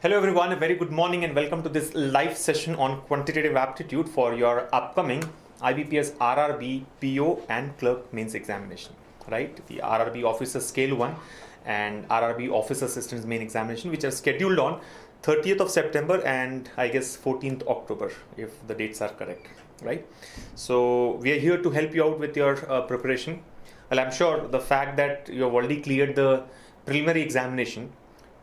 Hello everyone, a very good morning and welcome to this live session on Quantitative Aptitude for your upcoming IBPS RRB PO and Clerk Mains Examination, right? The RRB Officer Scale 1 and RRB Office Assistants Main Examination, which are scheduled on 30th of September and I guess 14th October, if the dates are correct, right? So we are here to help you out with your preparation. Well, I'm sure the fact that you have already cleared the preliminary examination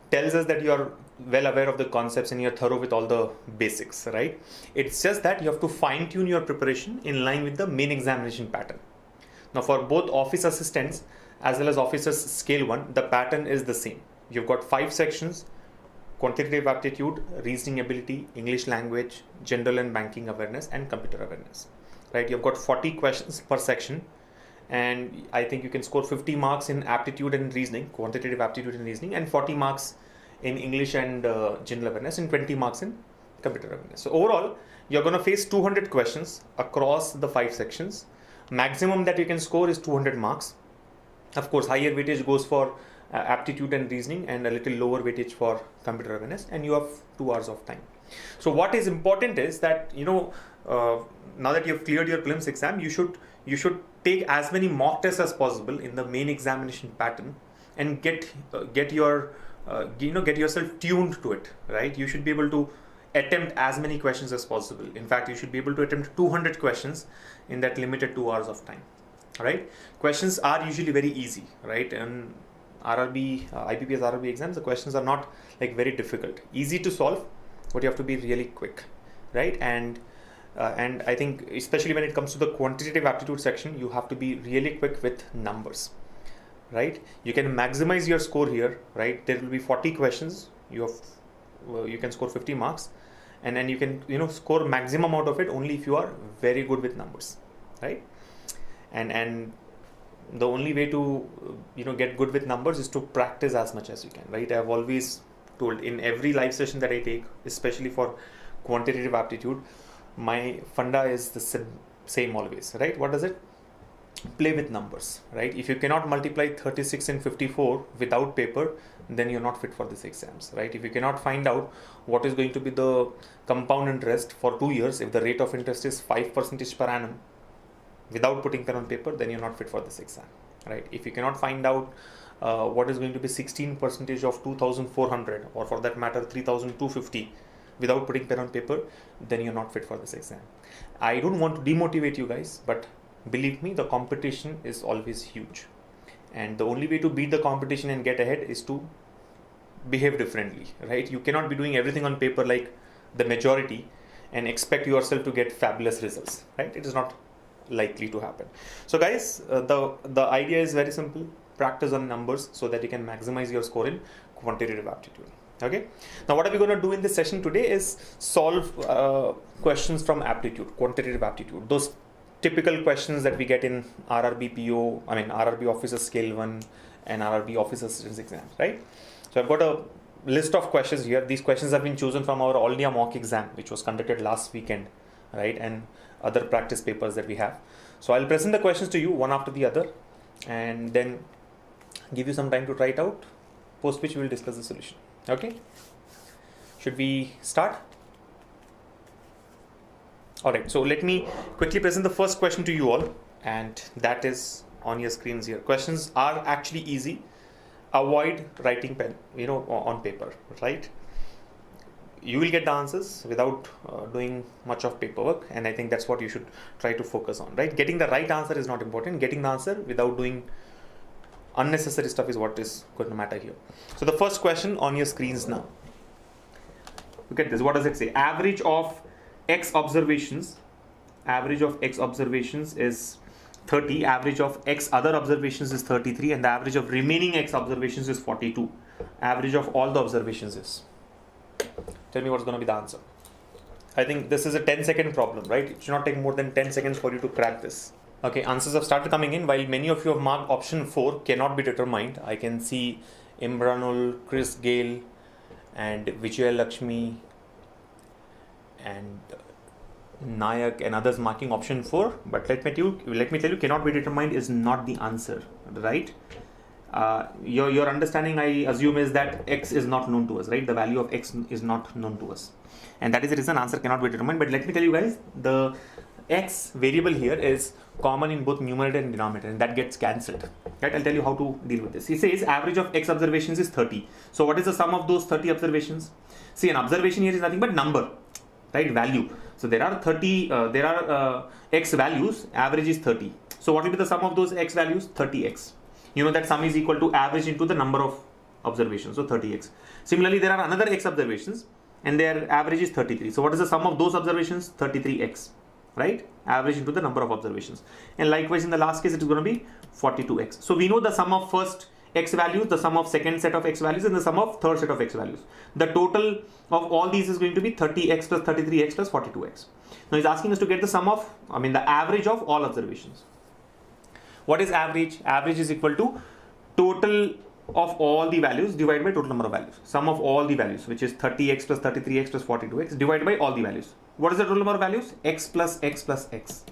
tells us that you are well aware of the concepts and you're thorough with all the basics, right? It's just that you have to fine tune your preparation in line with the main examination pattern. Now for both office assistants as well as officers scale 1, the pattern is the same. You've got 5 sections: quantitative aptitude, reasoning ability, English language, general and banking awareness, and computer awareness, right? You've got 40 questions per section, and I think you can score 50 marks in aptitude and reasoning, quantitative aptitude and reasoning, and 40 marks in English and general awareness, and 20 marks in computer awareness. So overall, you're going to face 200 questions across the 5 sections. Maximum that you can score is 200 marks. Of course, higher weightage goes for aptitude and reasoning and a little lower weightage for computer awareness, and you have 2 hours of time. So what is important is that, now that you've cleared your prelims exam, you should take as many mock tests as possible in the main examination pattern and get yourself tuned to it, right? You should be able to attempt as many questions as possible. In fact, you should be able to attempt 200 questions in that limited 2 hours of time, right? Questions are usually very easy, right? And IBPS RRB exams, the questions are not like very difficult, easy to solve, but you have to be really quick, right? And I think especially when it comes to the quantitative aptitude section, you have to be really quick with numbers, right? You can maximize your score here, right? There will be 40 questions. You can score 50 marks, and then you can score maximum out of it only if you are very good with numbers, right? And the only way to get good with numbers is to practice as much as you can, right? I've always told in every live session that I take, especially for quantitative aptitude, my funda is the same always, right? What is it? Play with numbers, right? If you cannot multiply 36 and 54 without paper, then you're not fit for these exams, right? If you cannot find out what is going to be the compound interest for 2 years, if the rate of interest is 5% per annum without putting pen on paper, then you're not fit for this exam, right? If you cannot find out what is going to be 16% of 2,400, or for that matter 3,250 without putting pen on paper, then you're not fit for this exam. I don't want to demotivate you guys, but believe me, the competition is always huge, and the only way to beat the competition and get ahead is to behave differently, right? You cannot be doing everything on paper like the majority and expect yourself to get fabulous results, right? It is not likely to happen. So guys, the idea is very simple: practice on numbers so that you can maximize your score in quantitative aptitude. Okay, now what are we going to do in this session today is solve questions from aptitude, quantitative aptitude, those typical questions that we get in RRB Officer Scale 1 and RRB Office Assistants exams, right? So I've got a list of questions here. These questions have been chosen from our All India mock exam, which was conducted last weekend, right? And other practice papers that we have. So I'll present the questions to you one after the other and then give you some time to try it out, post which we will discuss the solution. Okay, should we start? Alright, so let me quickly present the first question to you all, and that is on your screens here. Questions are actually easy. Avoid writing pen, on paper, right? You will get the answers without doing much of paperwork, and I think that's what you should try to focus on, right? Getting the right answer is not important. Getting the answer without doing unnecessary stuff is what is going to matter here. So the first question on your screens now. Look at this. What does it say? Average of X observations is 30, average of X other observations is 33, and the average of remaining X observations is 42. Average of all the observations is. Tell me what's going to be the answer. I think this is a 10-second problem, right? It should not take more than 10 seconds for you to crack this. Okay, answers have started coming in. While many of you have marked option 4 cannot be determined, I can see Imranul, Chris Gale, and Vijay Lakshmi, and Nayak and others marking option 4, but let me tell you, cannot be determined is not the answer, right? Your understanding, I assume, is that x is not known to us, right? The value of x is not known to us, and that is the reason answer cannot be determined. But let me tell you guys, the x variable here is common in both numerator and denominator, and that gets cancelled, right? I'll tell you how to deal with this. He says average of x observations is 30. So what is the sum of those 30 observations? See, an observation here is nothing but number, right? Value. So there are 30, x values, average is 30. So what will be the sum of those x values? 30x. You know that sum is equal to average into the number of observations, so 30x. Similarly, there are another x observations and their average is 33. So what is the sum of those observations? 33x, right? Average into the number of observations. And likewise, in the last case, it is going to be 42x. So we know the sum of first x values, the sum of second set of x values, and the sum of third set of x values. The total of all these is going to be 30x plus 33x plus 42x. Now he's asking us to get the sum of, the average of all observations. What is average? Average is equal to total of all the values divided by total number of values. Sum of all the values, which is 30x plus 33x plus 42x divided by all the values. What is the total number of values? X plus x plus x.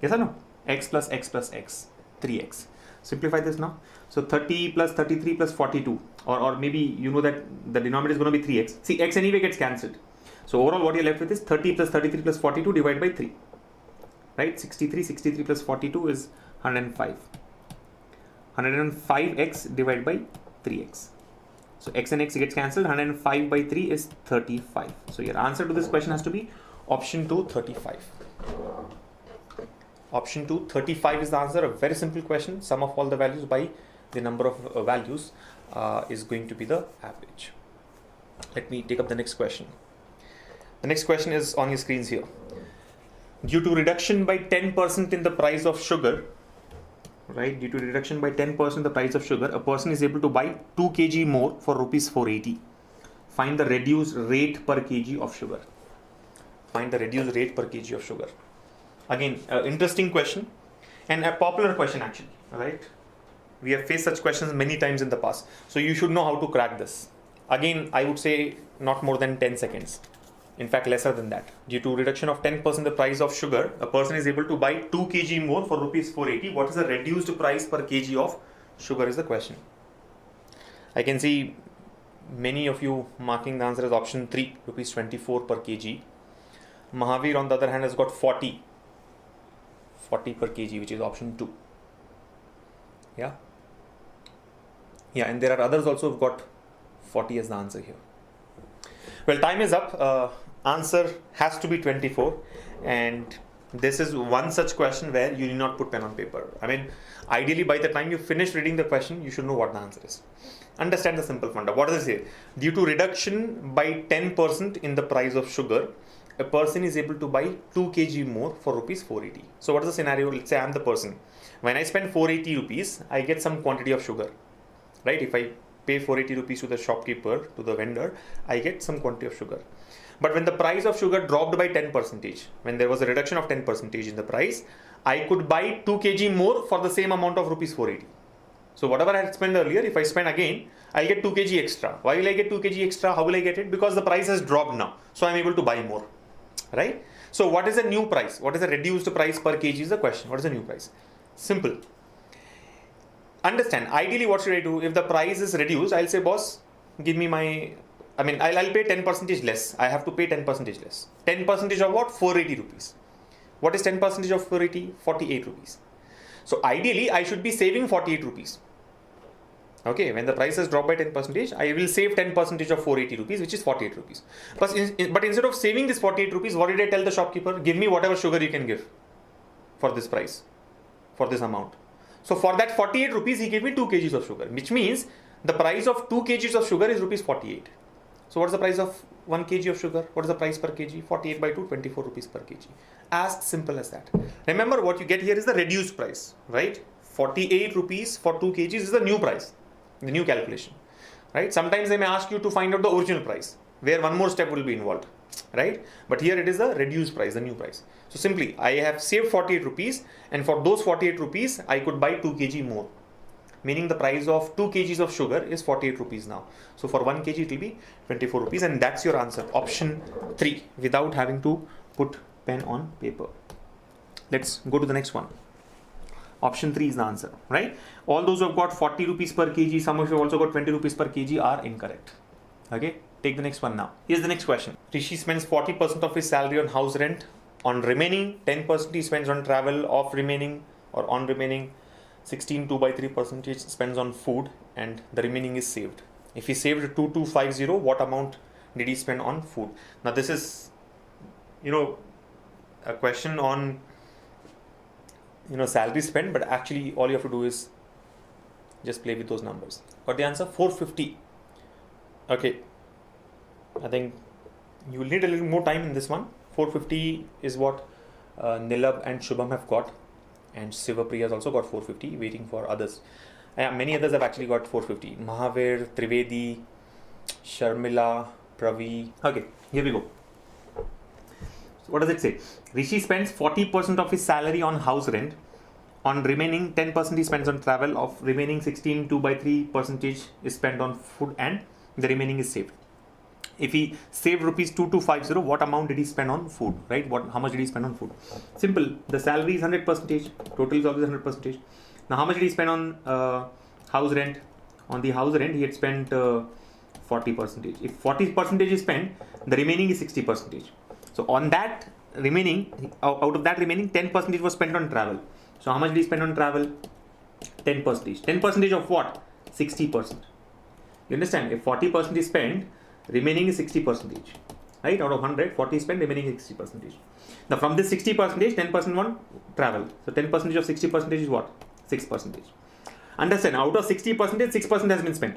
Yes or no? X plus x plus x. 3x. Simplify this now. So 30 plus 33 plus 42, or maybe you know that the denominator is going to be 3x. See, x anyway gets cancelled. So overall what you're left with is 30 plus 33 plus 42 divided by 3. Right? 63 plus 42 is 105. 105x divided by 3x. So x and x gets cancelled. 105 by 3 is 35. So your answer to this question has to be option 2, 35. Option 2, 35 is the answer. A very simple question. Sum of all the values by the number of values is going to be the average. Let me take up the next question. The next question is on your screens here. Due to reduction by 10% in the price of sugar, right? Due to reduction by 10% in the price of sugar, a person is able to buy 2 kg more for rupees 480. Find the reduced rate per kg of sugar. Find the reduced rate per kg of sugar. Again, interesting question and a popular question actually, right? We have faced such questions many times in the past. So you should know how to crack this. Again, I would say not more than 10 seconds. In fact, lesser than that. Due to reduction of 10% the price of sugar, a person is able to buy 2 kg more for rupees 480. What is the reduced price per kg of sugar is the question. I can see many of you marking the answer as option 3, rupees 24 per kg. Mahavir on the other hand has got 40 per kg, which is option 2. Yeah, and there are others also who've got 40 as the answer here. Well, time is up. Answer has to be 24, and this is one such question where you need not put pen on paper. Ideally by the time you finish reading the question, you should know what the answer is. Understand the simple funda. What does it say? Due to reduction by 10% in the price of sugar, a person is able to buy 2 kg more for rupees 480. So what is the scenario? Let's say I'm the person. When I spend 480 rupees, I get some quantity of sugar, right? If I pay 480 rupees to the shopkeeper, to the vendor, I get some quantity of sugar. But when the price of sugar dropped by 10%, when there was a reduction of 10% in the price, I could buy 2 kg more for the same amount of rupees 480. So whatever I had spent earlier, if I spend again, I'll get 2 kg extra. Why will I get 2 kg extra? How will I get it? Because the price has dropped now. So I'm able to buy more, right? So what is the new price? What is the reduced price per kg is the question. What is the new price? Simple. Understand, ideally what should I do? If the price is reduced, I'll say, boss, give me my, I'll pay 10% less. I have to pay 10% less. 10% of what? 480 rupees. What is 10% of 480? 48 rupees. So ideally, I should be saving 48 rupees. Okay, when the price has dropped by 10%, I will save 10% of 480 rupees, which is 48 rupees. But instead of saving this 48 rupees, what did I tell the shopkeeper? Give me whatever sugar you can give for this price, for this amount. So for that 48 rupees, he gave me 2 kgs of sugar, which means the price of 2 kgs of sugar is rupees 48. So what is the price of 1 kg of sugar? What is the price per kg? 48 by 2, 24 rupees per kg. As simple as that. Remember, what you get here is the reduced price, right? 48 rupees for 2 kgs is the new price, the new calculation, right? Sometimes they may ask you to find out the original price, where one more step will be involved, right? But here it is the reduced price, the new price. So simply, I have saved 48 rupees, and for those 48 rupees, I could buy 2 kg more. Meaning the price of 2 kgs of sugar is 48 rupees now. So for 1 kg, it will be 24 rupees, and that's your answer. Option 3, without having to put pen on paper. Let's go to the next one. Option 3 is the answer, right? All those who have got 40 rupees per kg, some of you have also got 20 rupees per kg are incorrect. Okay, take the next one now. Here's the next question. Rishi spends 40% of his salary on house rent. On remaining 10% he spends on travel. On remaining 16 2/3% spends on food, and the remaining is saved. If he saved 2250, what amount did he spend on food? Now this is, a question on salary spent, but actually all you have to do is just play with those numbers. Got the answer? 450. Okay, I think you will need a little more time in this one. 450 is what Nilab and Shubham have got, and Sivapriya has also got 450, waiting for others. Many others have actually got 450. Mahavir, Trivedi, Sharmila, Pravi. Okay, here we go. So what does it say? Rishi spends 40% of his salary on house rent. On remaining 10% he spends on travel. Of remaining 16 2/3% is spent on food, and the remaining is saved. If he saved rupees 2250, what amount did he spend on food, right? How much did he spend on food? Simple. The salary is 100%. Total is always 100%. Now, how much did he spend on house rent? On the house rent, he had spent 40%. If 40% is spent, the remaining is 60%. So on that remaining, out of that remaining, 10% was spent on travel. So how much did he spend on travel? 10%. 10% of what? 60%. You understand? If 40% is spent, remaining is 60%. Right? Out of 100, 40 is spent, remaining is 60%. Now from this 60%, 10% on travel. So 10% of 60% is what? 6%. Understand? Out of 60%, 6% has been spent.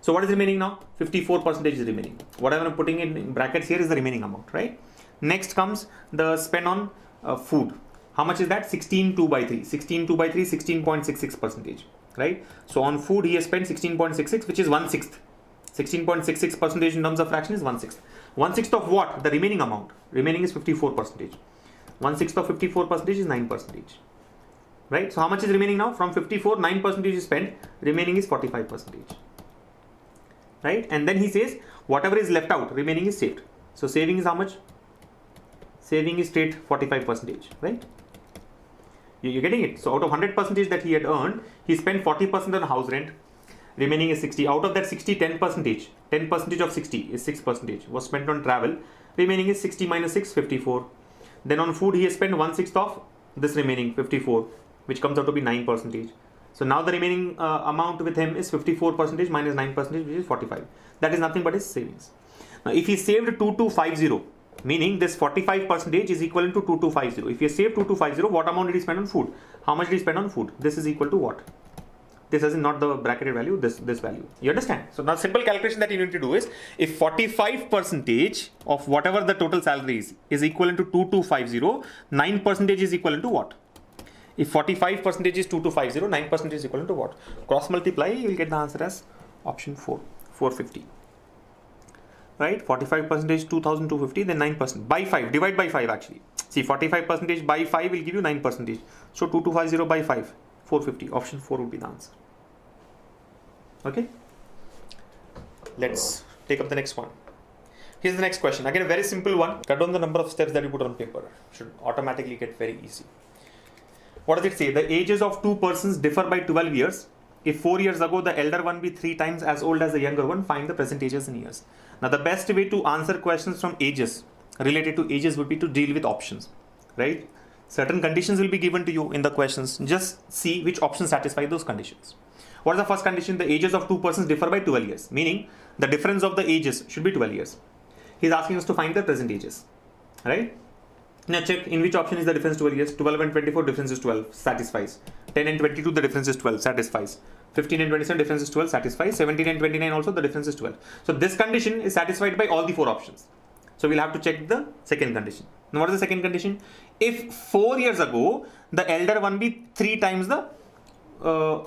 So what is remaining now? 54% is remaining. Whatever I'm putting in brackets here is the remaining amount, right? Next comes the spend on food. How much is that? 16 2/3. 16 2/3, 16.66%, right? So on food he has spent 16.66, which is 1/6. 16.66% in terms of fraction is 1/6. 1/6 of what? The remaining amount. Remaining is 54%. 1/6 of 54% is 9%. Right? So how much is remaining now? From 54, 9% is spent. Remaining is 45%. Right? And then he says whatever is left out, remaining is saved. So saving is how much? Saving is straight 45%. Right? You're getting it? So out of 100% that he had earned, he spent 40% on house rent. Remaining is 60. Out of that 60, 10%. 10% of 60 is 6% was spent on travel. Remaining is 60 minus 6, 54. Then on food, he has spent 1/6 of this remaining 54, which comes out to be 9%. So now the remaining amount with him is 54% minus 9%, which is 45. That is nothing but his savings. Now, if he saved 2250, meaning this 45% is equivalent to 2250. If he saved 2250, what amount did he spend on food? How much did he spend on food? This is equal to what? This is not the bracketed value, this value. You understand? So now simple calculation that you need to do is, if 45% of whatever the total salary is equivalent to 2250, 9% is equivalent to what? If 45% is 2250, 9% is equivalent to what? Cross multiply, you will get the answer as option 4, 450. Right? 45% is 2250, then 9%. By 5, divide by 5 actually. See, 45% by 5 will give you 9%. So 2250 by 5, 450. Option 4 would be the answer. Okay? Let's take up the next one. Here's the next question. Again, a very simple one. Cut down the number of steps that you put on paper. Should automatically get very easy. What does it say? The ages of two persons differ by 12 years. If 4 years ago the elder one be 3 times as old as the younger one, find the present ages in years. Now the best way to answer questions from ages, related to ages, would be to deal with options, right? Certain conditions will be given to you in the questions. Just see which options satisfy those conditions. What is the first condition? The ages of two persons differ by 12 years, meaning the difference of the ages should be 12 years. He's asking us to find the present ages, right? Now check in which option is the difference 12 years. 12 and 24, difference is 12, satisfies. 10 and 22, the difference is 12, satisfies. 15 and 27, difference is 12, satisfies. 17 and 29 also, the difference is 12. So this condition is satisfied by all the 4 options. So we'll have to check the second condition. Now what is the second condition? If 4 years ago, the elder one be 3 times the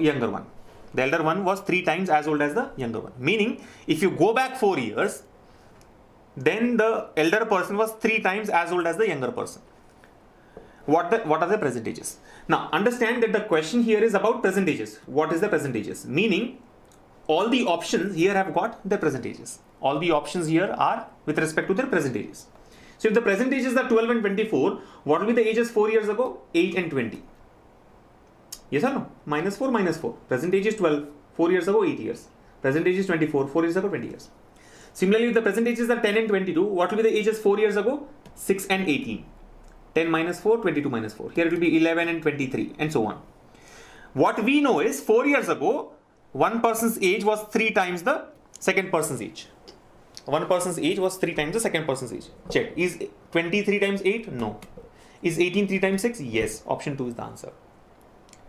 younger one. The elder one was 3 times as old as the younger one. Meaning, if you go back 4 years, then the elder person was 3 times as old as the younger person. What are the present ages? Now understand that the question here is about present ages. What is the present ages? Meaning all the options here have got their present ages. All the options here are with respect to their present ages. So if the present ages are 12 and 24, what will be the ages 4 years ago? 8 and 20. Yes or no? Minus 4, minus 4. Present age is 12. 4 years ago, 8 years. Present age is 24. 4 years ago, 20 years. Similarly, if the present ages are 10 and 22, what will be the ages 4 years ago? 6 and 18. 10 minus 4, 22 minus 4. Here it will be 11 and 23 and so on. What we know is 4 years ago, one person's age was 3 times the second person's age. One person's age was 3 times the second person's age. Check. Is 23 times 8? No. Is 18 3 times 6? Yes. Option 2 is the answer.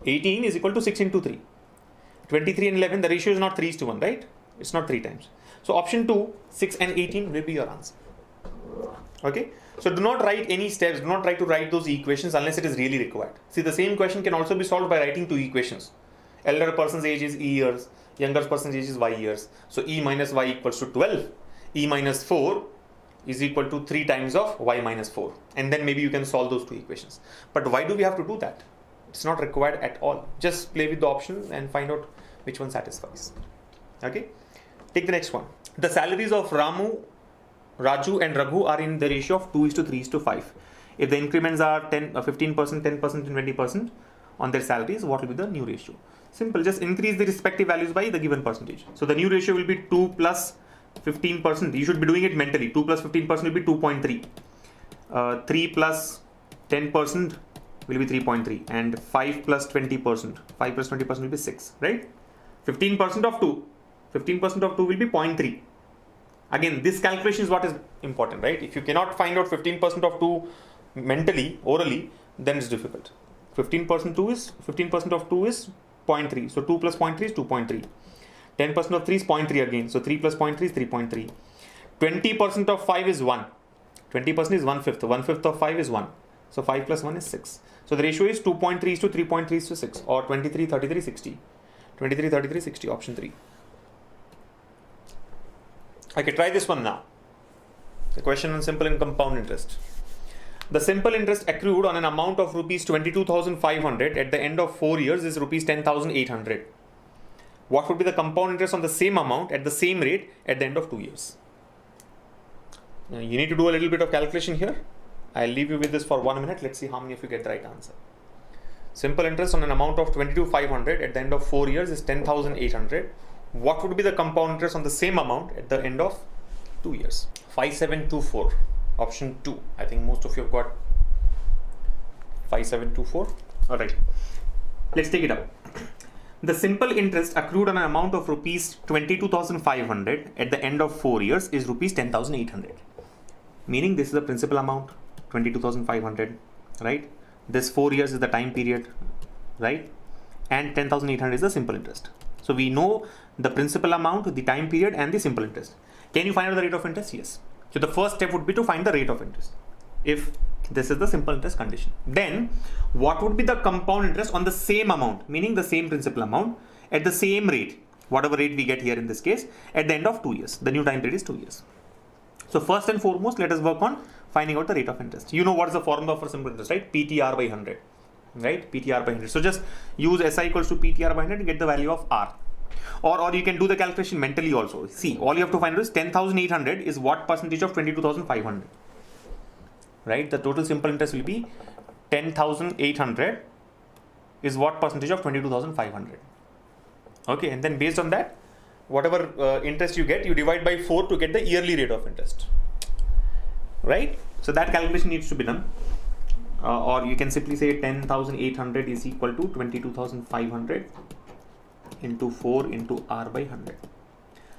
18 is equal to 6 into 3. 23 and 11, the ratio is not 3:1, right? It's not 3 times. So option 2, 6 and 18 will be your answer. Okay. So do not write any steps. Do not try to write those equations unless it is really required. See, the same question can also be solved by writing 2 equations. Elder person's age is E years. Younger person's age is Y years. So E minus Y equals to 12. E minus 4 is equal to 3 times of Y minus 4. And then maybe you can solve those 2 equations. But why do we have to do that? It's not required at all. Just play with the options and find out which one satisfies. Okay. Take the next one. The salaries of Ramu, Raju and Raghu are in the ratio of 2:3:5. If the increments are 15%, 10% and 20% on their salaries, what will be the new ratio? Simple, just increase the respective values by the given percentage. So the new ratio will be 2 plus 15%. You should be doing it mentally. 2 plus 15% will be 2.3. 3 plus 10% will be 3.3. And 5 plus 20%. 5 plus 20% will be 6, right? 15% of 2. 15% of 2 will be 0.3. Again, this calculation is what is important, right? If you cannot find out 15% of 2 mentally, orally, then it's difficult. 15% of 2 is 0.3. So 2 plus 0.3 is 2.3. 10% of 3 is 0.3 again. So 3 plus 0.3 is 3.3. 20% of 5 is 1. 20% is 1/5. 1/5 of 5 is 1. So 5 plus 1 is 6. So the ratio is 2.3 to 3.3 to 6, or 23, 33, 60. 23, 33, 60, option 3. Okay, try this one now. The question on simple and compound interest. The simple interest accrued on an amount of rupees 22,500 at the end of 4 years is rupees 10,800. What would be the compound interest on the same amount at the same rate at the end of 2 years? Now, you need to do a little bit of calculation here. I'll leave you with this for 1 minute. Let's see how many of you get the right answer. Simple interest on an amount of 22,500 at the end of 4 years is 10,800. What would be the compound interest on the same amount at the end of 2 years? 5724, option 2. I think most of you have got 5724. All right, let's take it up. The simple interest accrued on an amount of rupees 22,500 at the end of 4 years is rupees 10,800. Meaning this is the principal amount, 22,500, right? This 4 years is the time period, right? And 10,800 is the simple interest. So we know the principal amount, the time period, and the simple interest. Can you find out the rate of interest? Yes. So the first step would be to find the rate of interest, if this is the simple interest condition. Then what would be the compound interest on the same amount, meaning the same principal amount at the same rate, whatever rate we get here in this case, at the end of 2 years. The new time period is 2 years. So first and foremost, let us work on finding out the rate of interest. You know what is the formula for simple interest, right? PTR by 100. Right? PTR by 100. So just use SI equals to PTR by 100 and get the value of R. Or you can do the calculation mentally also. See, all you have to find is 10,800 is what percentage of 22,500. Right? The total simple interest will be 10,800 is what percentage of 22,500. Okay, and then based on that, whatever interest you get, you divide by 4 to get the yearly rate of interest. Right? So that calculation needs to be done. Or you can simply say 10,800 is equal to 22,500 into 4 into R by 100.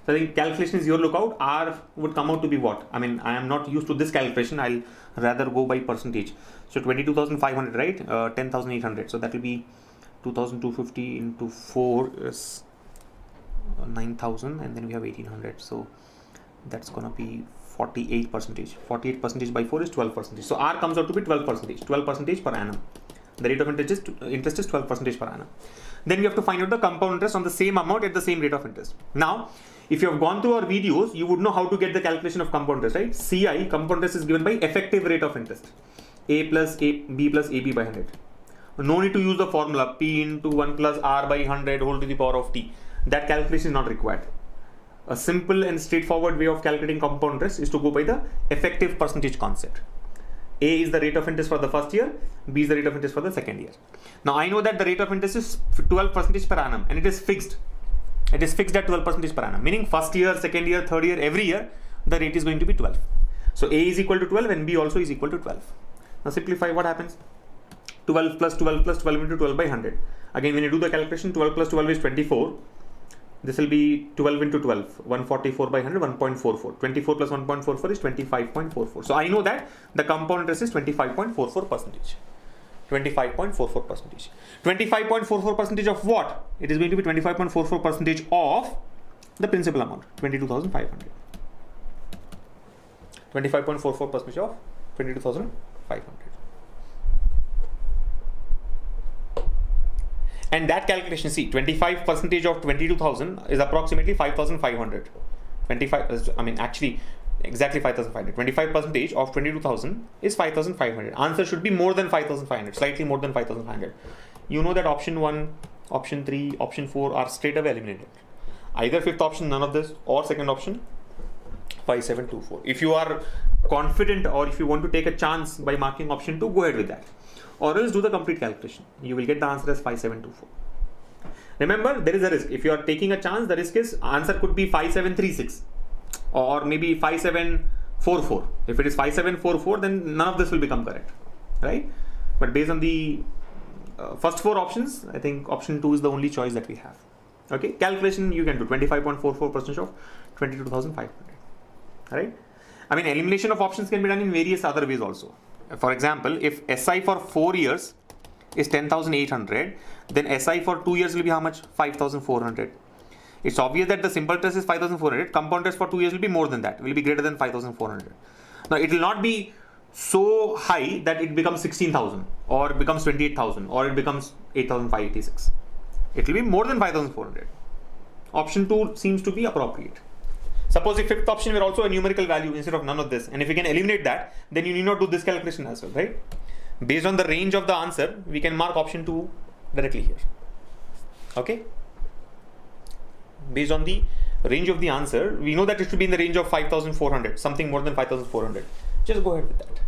So the calculation is your lookout. R would come out to be what? I mean, I am not used to this calculation. I'll rather go by percentage. So 22,500, right? 10,800. So that will be 2,250 into 4 is 9,000, and then we have 1,800. So that's gonna be 48%. 48% by 4 is 12%. So R comes out to be 12%. 12% per annum. The rate of interest is 12% per annum. Then we have to find out the compound interest on the same amount at the same rate of interest. Now, if you have gone through our videos, you would know how to get the calculation of compound interest, right? CI, compound interest, is given by effective rate of interest. A plus B plus AB by 100. No need to use the formula P into 1 plus R by 100 whole to the power of T. That calculation is not required. A simple and straightforward way of calculating compound interest is to go by the effective percentage concept. A is the rate of interest for the first year, B is the rate of interest for the second year. Now I know that the rate of interest is 12% per annum and it is fixed. It is fixed at 12% per annum, meaning first year, second year, third year, every year, the rate is going to be 12. So A is equal to 12 and B also is equal to 12. Now simplify, what happens? 12 plus 12 plus 12 into 12 by 100. Again, when you do the calculation, 12 plus 12 is 24. This will be 12 into 12, 144 by 100, 1.44. 24 plus 1.44 is 25.44. So I know that the compound interest is 25.44%. 25.44%. 25.44% of what? It is going to be 25.44% of the principal amount, 22,500. 25.44% of 22,500. And that calculation, see, 25% of 22,000 is approximately 5,500. 25, I mean, actually, exactly 5,500. 25% of 22,000 is 5,500. Answer should be more than 5,500, slightly more than 5,500. You know that option 1, option 3, option 4 are straight away eliminated. Either fifth option, none of this, or second option, 5724. If you are confident or if you want to take a chance by marking option 2, go ahead with that. Or else do the complete calculation. You will get the answer as 5724. Remember, there is a risk. If you are taking a chance, the risk is answer could be 5736 or maybe 5744. If it is 5744, then none of this will become correct, right? But based on the first 4 options, I think option 2 is the only choice that we have. Okay, calculation you can do 25.44% of 22,500. Right? I mean, elimination of options can be done in various other ways also. For example, if SI for 4 years is 10,800, then SI for 2 years will be how much? 5,400. It's obvious that the simple interest is 5,400. Compound interest for 2 years will be more than that, will be greater than 5,400. Now, it will not be so high that it becomes 16,000 or it becomes 28,000 or it becomes 8,586. It will be more than 5,400. Option 2 seems to be appropriate. Suppose the fifth option were also a numerical value instead of none of this, and if we can eliminate that, then you need not do this calculation as well, right? Based on the range of the answer, we can mark option 2 directly here. Okay? Based on the range of the answer, we know that it should be in the range of 5,400, something more than 5,400. Just go ahead with that.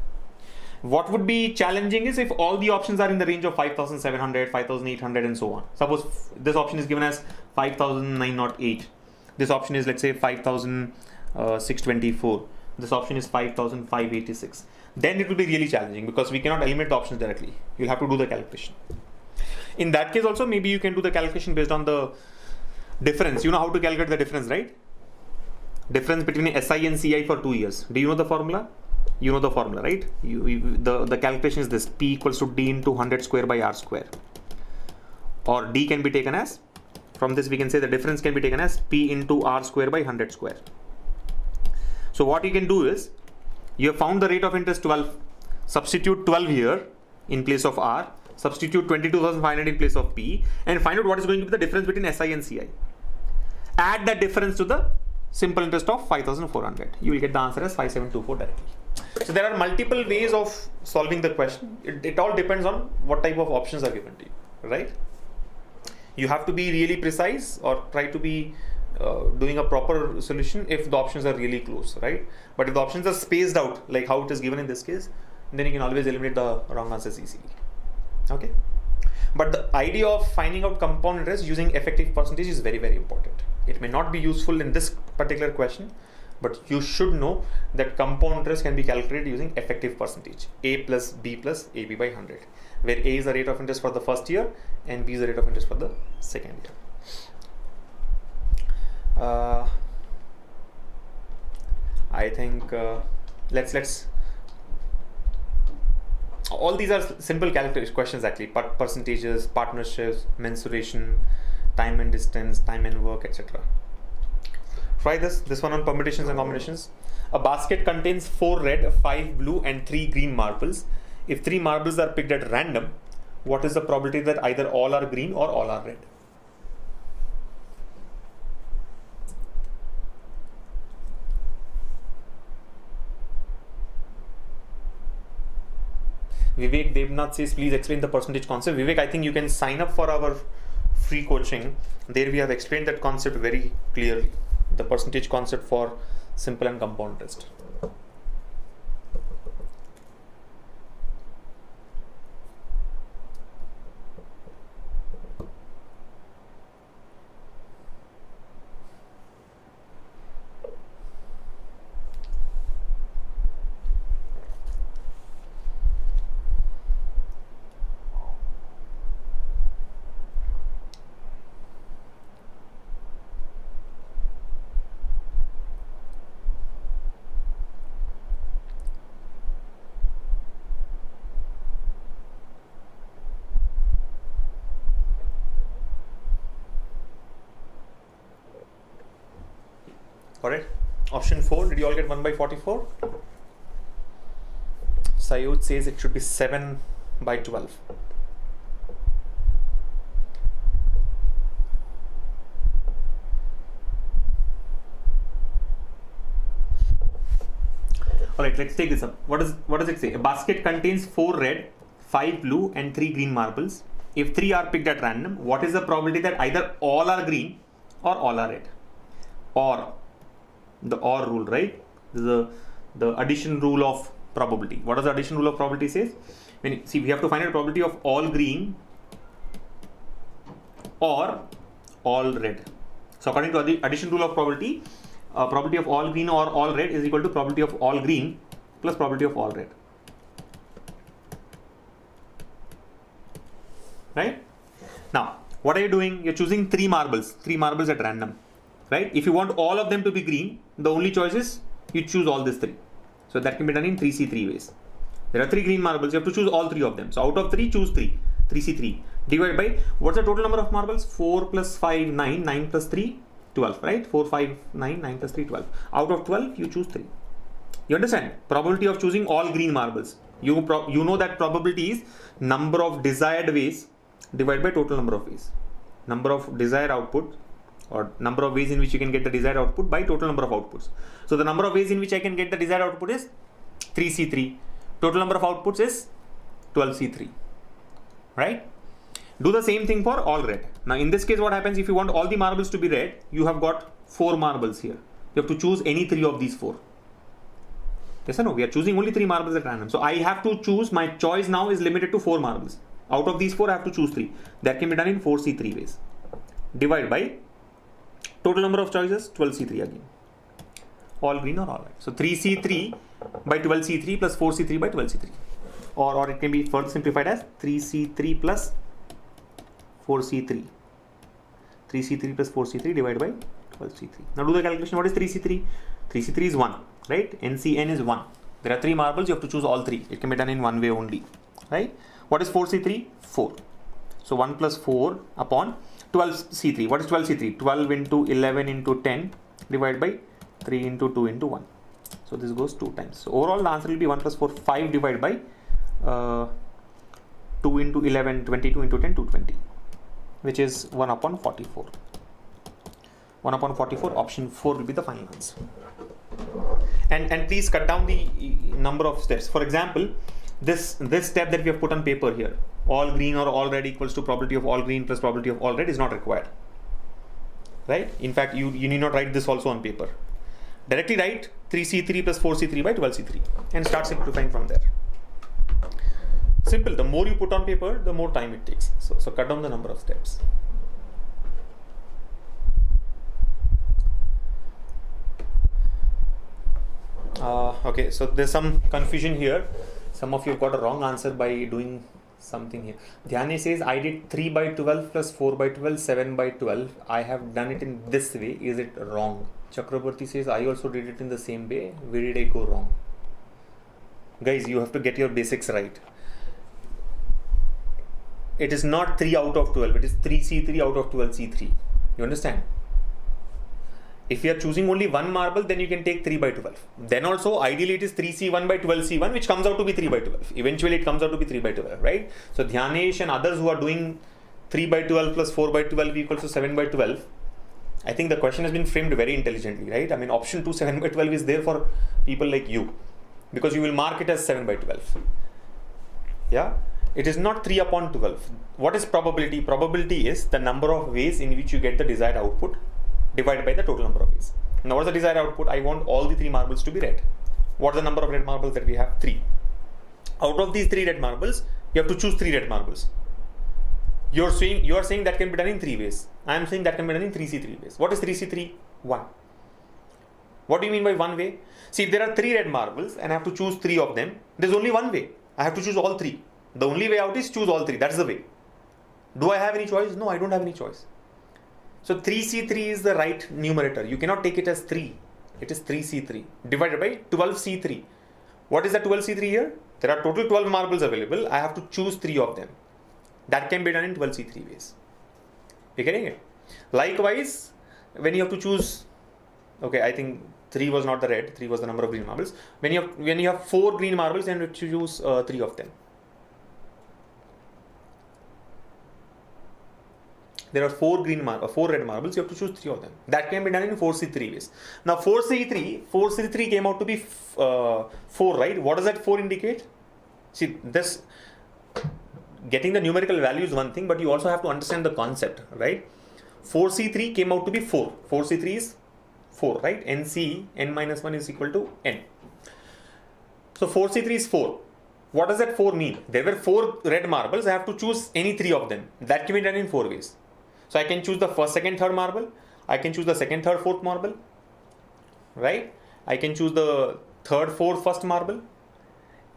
What would be challenging is if all the options are in the range of 5,700, 5,800 and so on. Suppose this option is given as 5,908. This option is, let's say, 5,624. This option is 5,586. Then it will be really challenging because we cannot eliminate the options directly. You'll have to do the calculation. In that case also, maybe you can do the calculation based on the difference. You know how to calculate the difference, right? Difference between SI and CI for 2 years. Do you know the formula? You know the formula, right? The calculation is this: P equals to D into 100 square by R square. Or D can be taken as, from this we can say the difference can be taken as P into R square by 100 square. So what you can do is, you have found the rate of interest 12, substitute 12 here in place of R, substitute 22,500 in place of P, and find out what is going to be the difference between SI and CI. Add that difference to the simple interest of 5,400. You will get the answer as 5724 directly. So there are multiple ways of solving the question. It all depends on what type of options are given to you, right? You have to be really precise or try to be doing a proper solution if the options are really close, right? But if the options are spaced out, like how it is given in this case, then you can always eliminate the wrong answers easily. Okay? But the idea of finding out compound interest using effective percentage is very, very important. It may not be useful in this particular question, but you should know that compound interest can be calculated using effective percentage, A plus B plus AB by 100, where A is the rate of interest for the first year and B is the rate of interest for the second year. I think let's all these are simple calculation questions actually, percentages, partnerships, mensuration, time and distance, time and work, etc. Try this one on permutations and combinations. A basket contains 4 red, 5 blue and 3 green marbles. If 3 marbles are picked at random, what is the probability that either all are green or all are red? Vivek Devnath says, please explain the percentage concept. Vivek, I think you can sign up for our free coaching. There we have explained that concept very clearly. The percentage concept for simple and compound interest. Got it? Option 4, did you all get 1 by 44? Sayod says it should be 7 by 12. Alright, let's take this up. What does it say? A basket contains 4 red, 5 blue and 3 green marbles. If 3 are picked at random, what is the probability that either all are green or all are red? Or, the OR rule, right? This is the addition rule of probability. What does the addition rule of probability says? We have to find a probability of all green or all red. So according to the addition rule of probability, probability of all green or all red is equal to probability of all green plus probability of all red. Right? Now, what are you doing? You're choosing 3 marbles at random. Right? If you want all of them to be green, the only choice is you choose all these 3. So that can be done in 3C3 ways. There are 3 green marbles, you have to choose all 3 of them. So out of 3, choose 3. 3C3. Divide by, what's the total number of marbles? 4 plus 5, 9. 9 plus 3, 12, right? 4, 5, 9, 9 plus 3, 12. Out of 12, you choose 3. You understand? Probability of choosing all green marbles. You know that probability is number of desired ways divided by total number of ways. Number of desired output or number of ways in which you can get the desired output by total number of outputs. So the number of ways in which I can get the desired output is 3C3. Total number of outputs is 12C3. Right? Do the same thing for all red. Now in this case, what happens if you want all the marbles to be red? You have got 4 marbles here. You have to choose any 3 of these 4. Yes or no? We are choosing only 3 marbles at random. So I have to choose, my choice now is limited to 4 marbles. Out of these 4, I have to choose 3. That can be done in 4C3 ways. Divide by total number of choices, 12C3 again. All green or all red. So 3C3 by 12C3 plus 4C3 by 12C3. Or it can be further simplified as 3C3 plus 4C3. 3C3 plus 4C3 divided by 12C3. Now do the calculation. What is 3C3? 3C3 is 1, right? NCN is 1. There are 3 marbles. You have to choose all 3. It can be done in one way only, right? What is 4C3? 4. So 1 plus 4 upon 12C3. What is 12C3? 12 into 11 into 10 divided by 3 into 2 into 1. So this goes 2 times. So overall the answer will be 1 plus 4, 5 divided by 2 into 11, 22 into 10, 220. Which is 1 upon 44. 1 upon 44, option 4 will be the final answer. And please cut down the number of steps. For example, this step that we have put on paper here, all green or all red equals to probability of all green plus probability of all red, is not required. Right? In fact, you need not write this also on paper. Directly write 3C3 plus 4C3 by 12C3 and start simplifying from there. Simple. The more you put on paper, the more time it takes. So cut down the number of steps. Okay, so there's some confusion here. Some of you have got a wrong answer by doing something here. Dhyane says, I did 3 by 12 plus 4 by 12, 7 by 12. I have done it in this way. Is it wrong? Chakrabarti says, I also did it in the same way. Where did I go wrong? Guys, you have to get your basics right. It is not 3 out of 12. It is 3C3 out of 12C3. You understand? If you are choosing only one marble, then you can take 3 by 12. Then also, ideally, it is 3C1 by 12C1, which comes out to be 3 by 12. Eventually, it comes out to be 3 by 12, right? So, Dhyanesh and others who are doing 3 by 12 plus 4 by 12 equals to 7 by 12, I think the question has been framed very intelligently, right? I mean, option 2, 7 by 12 is there for people like you, because you will mark it as 7 by 12. Yeah? It is not 3 upon 12. What is probability? Probability is the number of ways in which you get the desired output divided by the total number of ways. Now, what is the desired output? I want all the 3 marbles to be red. What is the number of red marbles that we have? 3. Out of these 3 red marbles, you have to choose 3 red marbles. You are saying that can be done in 3 ways. I am saying that can be done in 3C3 ways. What is 3C3? 1. What do you mean by one way? See, if there are 3 red marbles and I have to choose 3 of them, there is only one way. I have to choose all 3. The only way out is choose all 3. That's the way. Do I have any choice? No, I don't have any choice. So 3C3 is the right numerator. You cannot take it as 3. It is 3C3 divided by 12C3. What is the 12C3 here? There are total 12 marbles available. I have to choose 3 of them. That can be done in 12C3 ways. You getting it? Likewise, when you have to choose Okay, I think 3 was not the red, 3 was the number of green marbles. When you have 4 green marbles, then you choose 3 of them. There are 4 red marbles, you have to choose 3 of them. That can be done in 4C3 ways. Now 4C3 came out to be 4, right? What does that 4 indicate? See, this getting the numerical value is one thing, but you also have to understand the concept, right? 4C3 came out to be 4. 4C3 is 4, right? NC, n minus 1 is equal to n. So 4C3 is 4. What does that 4 mean? There were 4 red marbles. I have to choose any 3 of them. That can be done in 4 ways. So I can choose the first, second, third marble. I can choose the second, third, fourth marble, right? I can choose the third, fourth, first marble.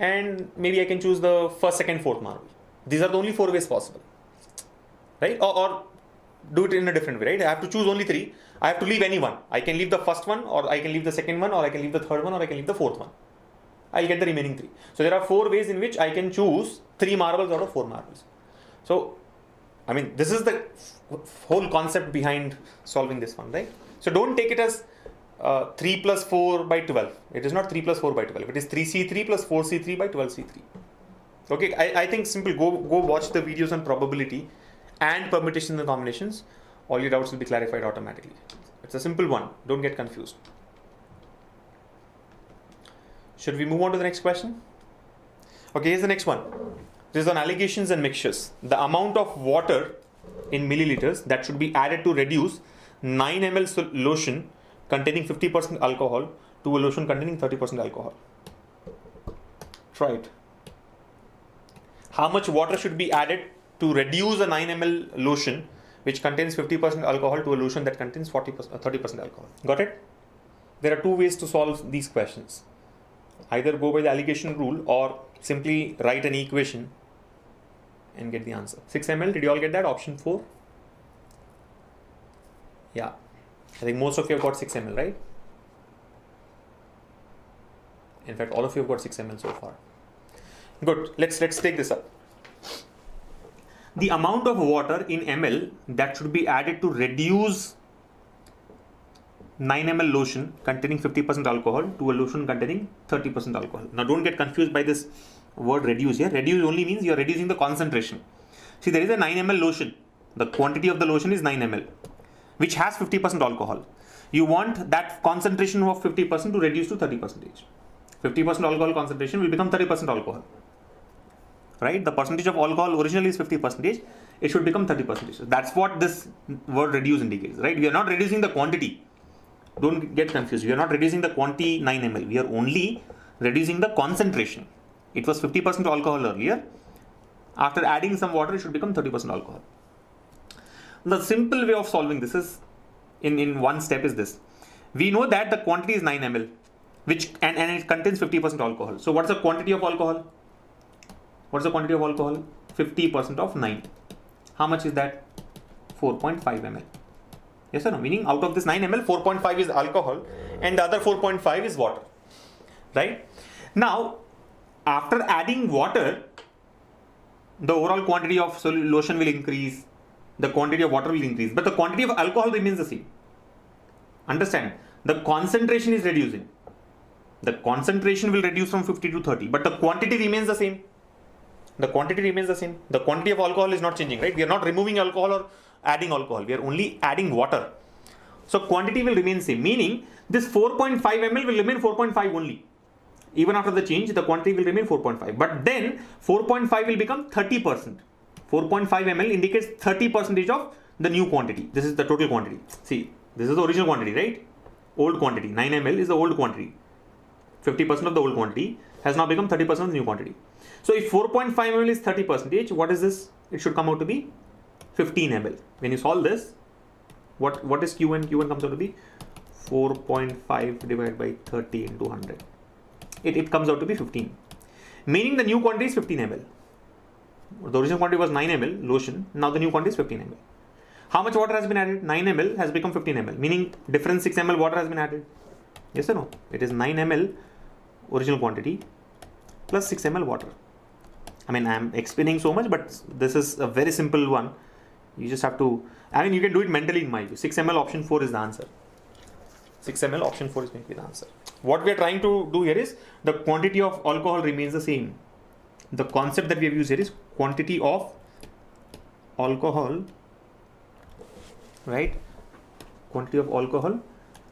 And maybe I can choose the first, second, fourth marble. These are the only 4 ways possible, right? Or do it in a different way, right? I have to choose only 3. I have to leave any one. I can leave the first one, or I can leave the second one, or I can leave the third one, or I can leave the fourth one. I'll get the remaining 3. So there are 4 ways in which I can choose 3 marbles out of 4 marbles. So, I mean, this is the whole concept behind solving this one, right? So don't take it as 3 plus 4 by 12. It is not 3 plus 4 by 12. It is 3C3 plus 4C3 by 12C3. Okay, I think simply go watch the videos on probability and permutations and combinations. All your doubts will be clarified automatically. It's a simple one. Don't get confused. Should we move on to the next question? Okay, here's the next one. This is on allegations and mixtures. The amount of water in milliliters that should be added to reduce 9 ml lotion containing 50% alcohol to a lotion containing 30% alcohol. Try it. How much water should be added to reduce a 9 ml lotion which contains 50% alcohol to a lotion that contains 30% alcohol? Got it? There are 2 ways to solve these questions. Either go by the allegation rule or simply write an equation and get the answer. 6 ml, did you all get that? Option 4? Yeah. I think most of you have got 6 ml, right? In fact, all of you have got 6 ml so far. Good. Let's take this up. The amount of water in ml that should be added to reduce 9 ml lotion containing 50% alcohol to a lotion containing 30% alcohol. Now don't get confused by this word reduce here. Reduce only means you are reducing the concentration. See, there is a 9 ml lotion. The quantity of the lotion is 9 ml, which has 50% alcohol. You want that concentration of 50% to reduce to 30%. 50% alcohol concentration will become 30% alcohol. Right? The percentage of alcohol originally is 50%. It should become 30%. That's what this word reduce indicates. Right? We are not reducing the quantity. Don't get confused. We are not reducing the quantity 9 ml. We are only reducing the concentration. It was 50% alcohol earlier. After adding some water, it should become 30% alcohol. The simple way of solving this is, in one step, is this. We know that the quantity is 9 ml, which and it contains 50% alcohol. So what's the quantity of alcohol? What's the quantity of alcohol? 50% of 9. How much is that? 4.5 ml. Yes or no? Meaning out of this 9 ml, 4.5 is alcohol and the other 4.5 is water. Right? Now, after adding water, the overall quantity of lotion will increase, the quantity of water will increase, but the quantity of alcohol remains the same. Understand? The concentration is reducing. The concentration will reduce from 50 to 30, but the quantity remains the same. The quantity remains the same. The quantity of alcohol is not changing, right? We are not removing alcohol or adding alcohol. We are only adding water. So quantity will remain same, meaning this 4.5 ml will remain 4.5 only. Even after the change, the quantity will remain 4.5. But then 4.5 will become 30%. 4.5 ml indicates 30% of the new quantity. This is the total quantity. See, this is the original quantity, right? Old quantity. 9 ml is the old quantity. 50% of the old quantity has now become 30% of the new quantity. So if 4.5 ml is 30%, what is this? It should come out to be 15 ml. When you solve this, what is Q1? Q1 comes out to be 4.5 divided by 30 into 100. It comes out to be 15. Meaning the new quantity is 15 ml. The original quantity was 9 ml lotion. Now the new quantity is 15 ml. How much water has been added? 9 ml has become 15 ml. Meaning different 6 ml water has been added. Yes or no? It is 9 ml original quantity plus 6 ml water. I mean, I am explaining so much, but this is a very simple one. You just have to, I mean, you can do it mentally in my view. 6 ml option 4 is the answer. 6 ml, option 4 is going to be the answer. What we are trying to do here is the quantity of alcohol remains the same. The concept that we have used here is quantity of alcohol, right? Quantity of alcohol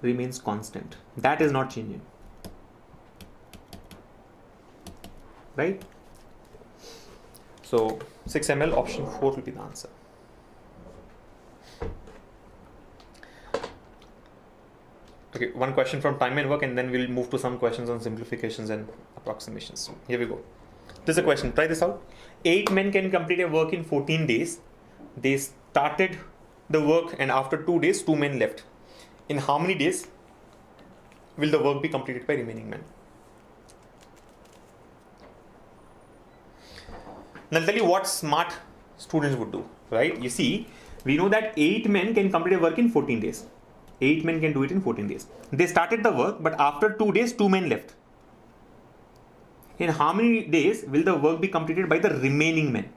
remains constant. That is not changing, right? So 6 ml, option 4 will be the answer. Okay, one question from time and work, and then we'll move to some questions on simplifications and approximations. Here we go. This is a question. Try this out. 8 men can complete a work in 14 days. They started the work, and after 2 days, 2 men left. In how many days will the work be completed by remaining men? Now, I'll tell you what smart students would do, right? You see, we know that 8 men can complete a work in 14 days. 8 men can do it in 14 days. They started the work, but after 2 days, 2 men left. In how many days will the work be completed by the remaining men?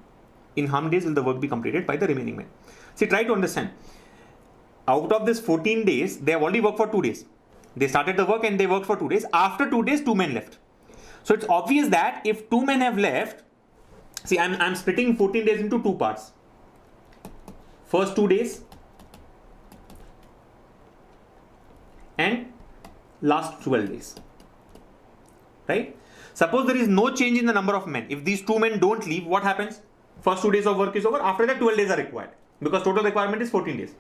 In how many days will the work be completed by the remaining men? See, try to understand. Out of this 14 days, they have already worked for 2 days. They started the work and they worked for 2 days. After 2 days, 2 men left. So it's obvious that if 2 men have left, see, I'm splitting 14 days into 2 parts. First 2 days and last 12 days, right? Suppose there is no change in the number of men. If these 2 men don't leave, what happens? First 2 days of work is over. After that, 12 days are required because total requirement is 14 days.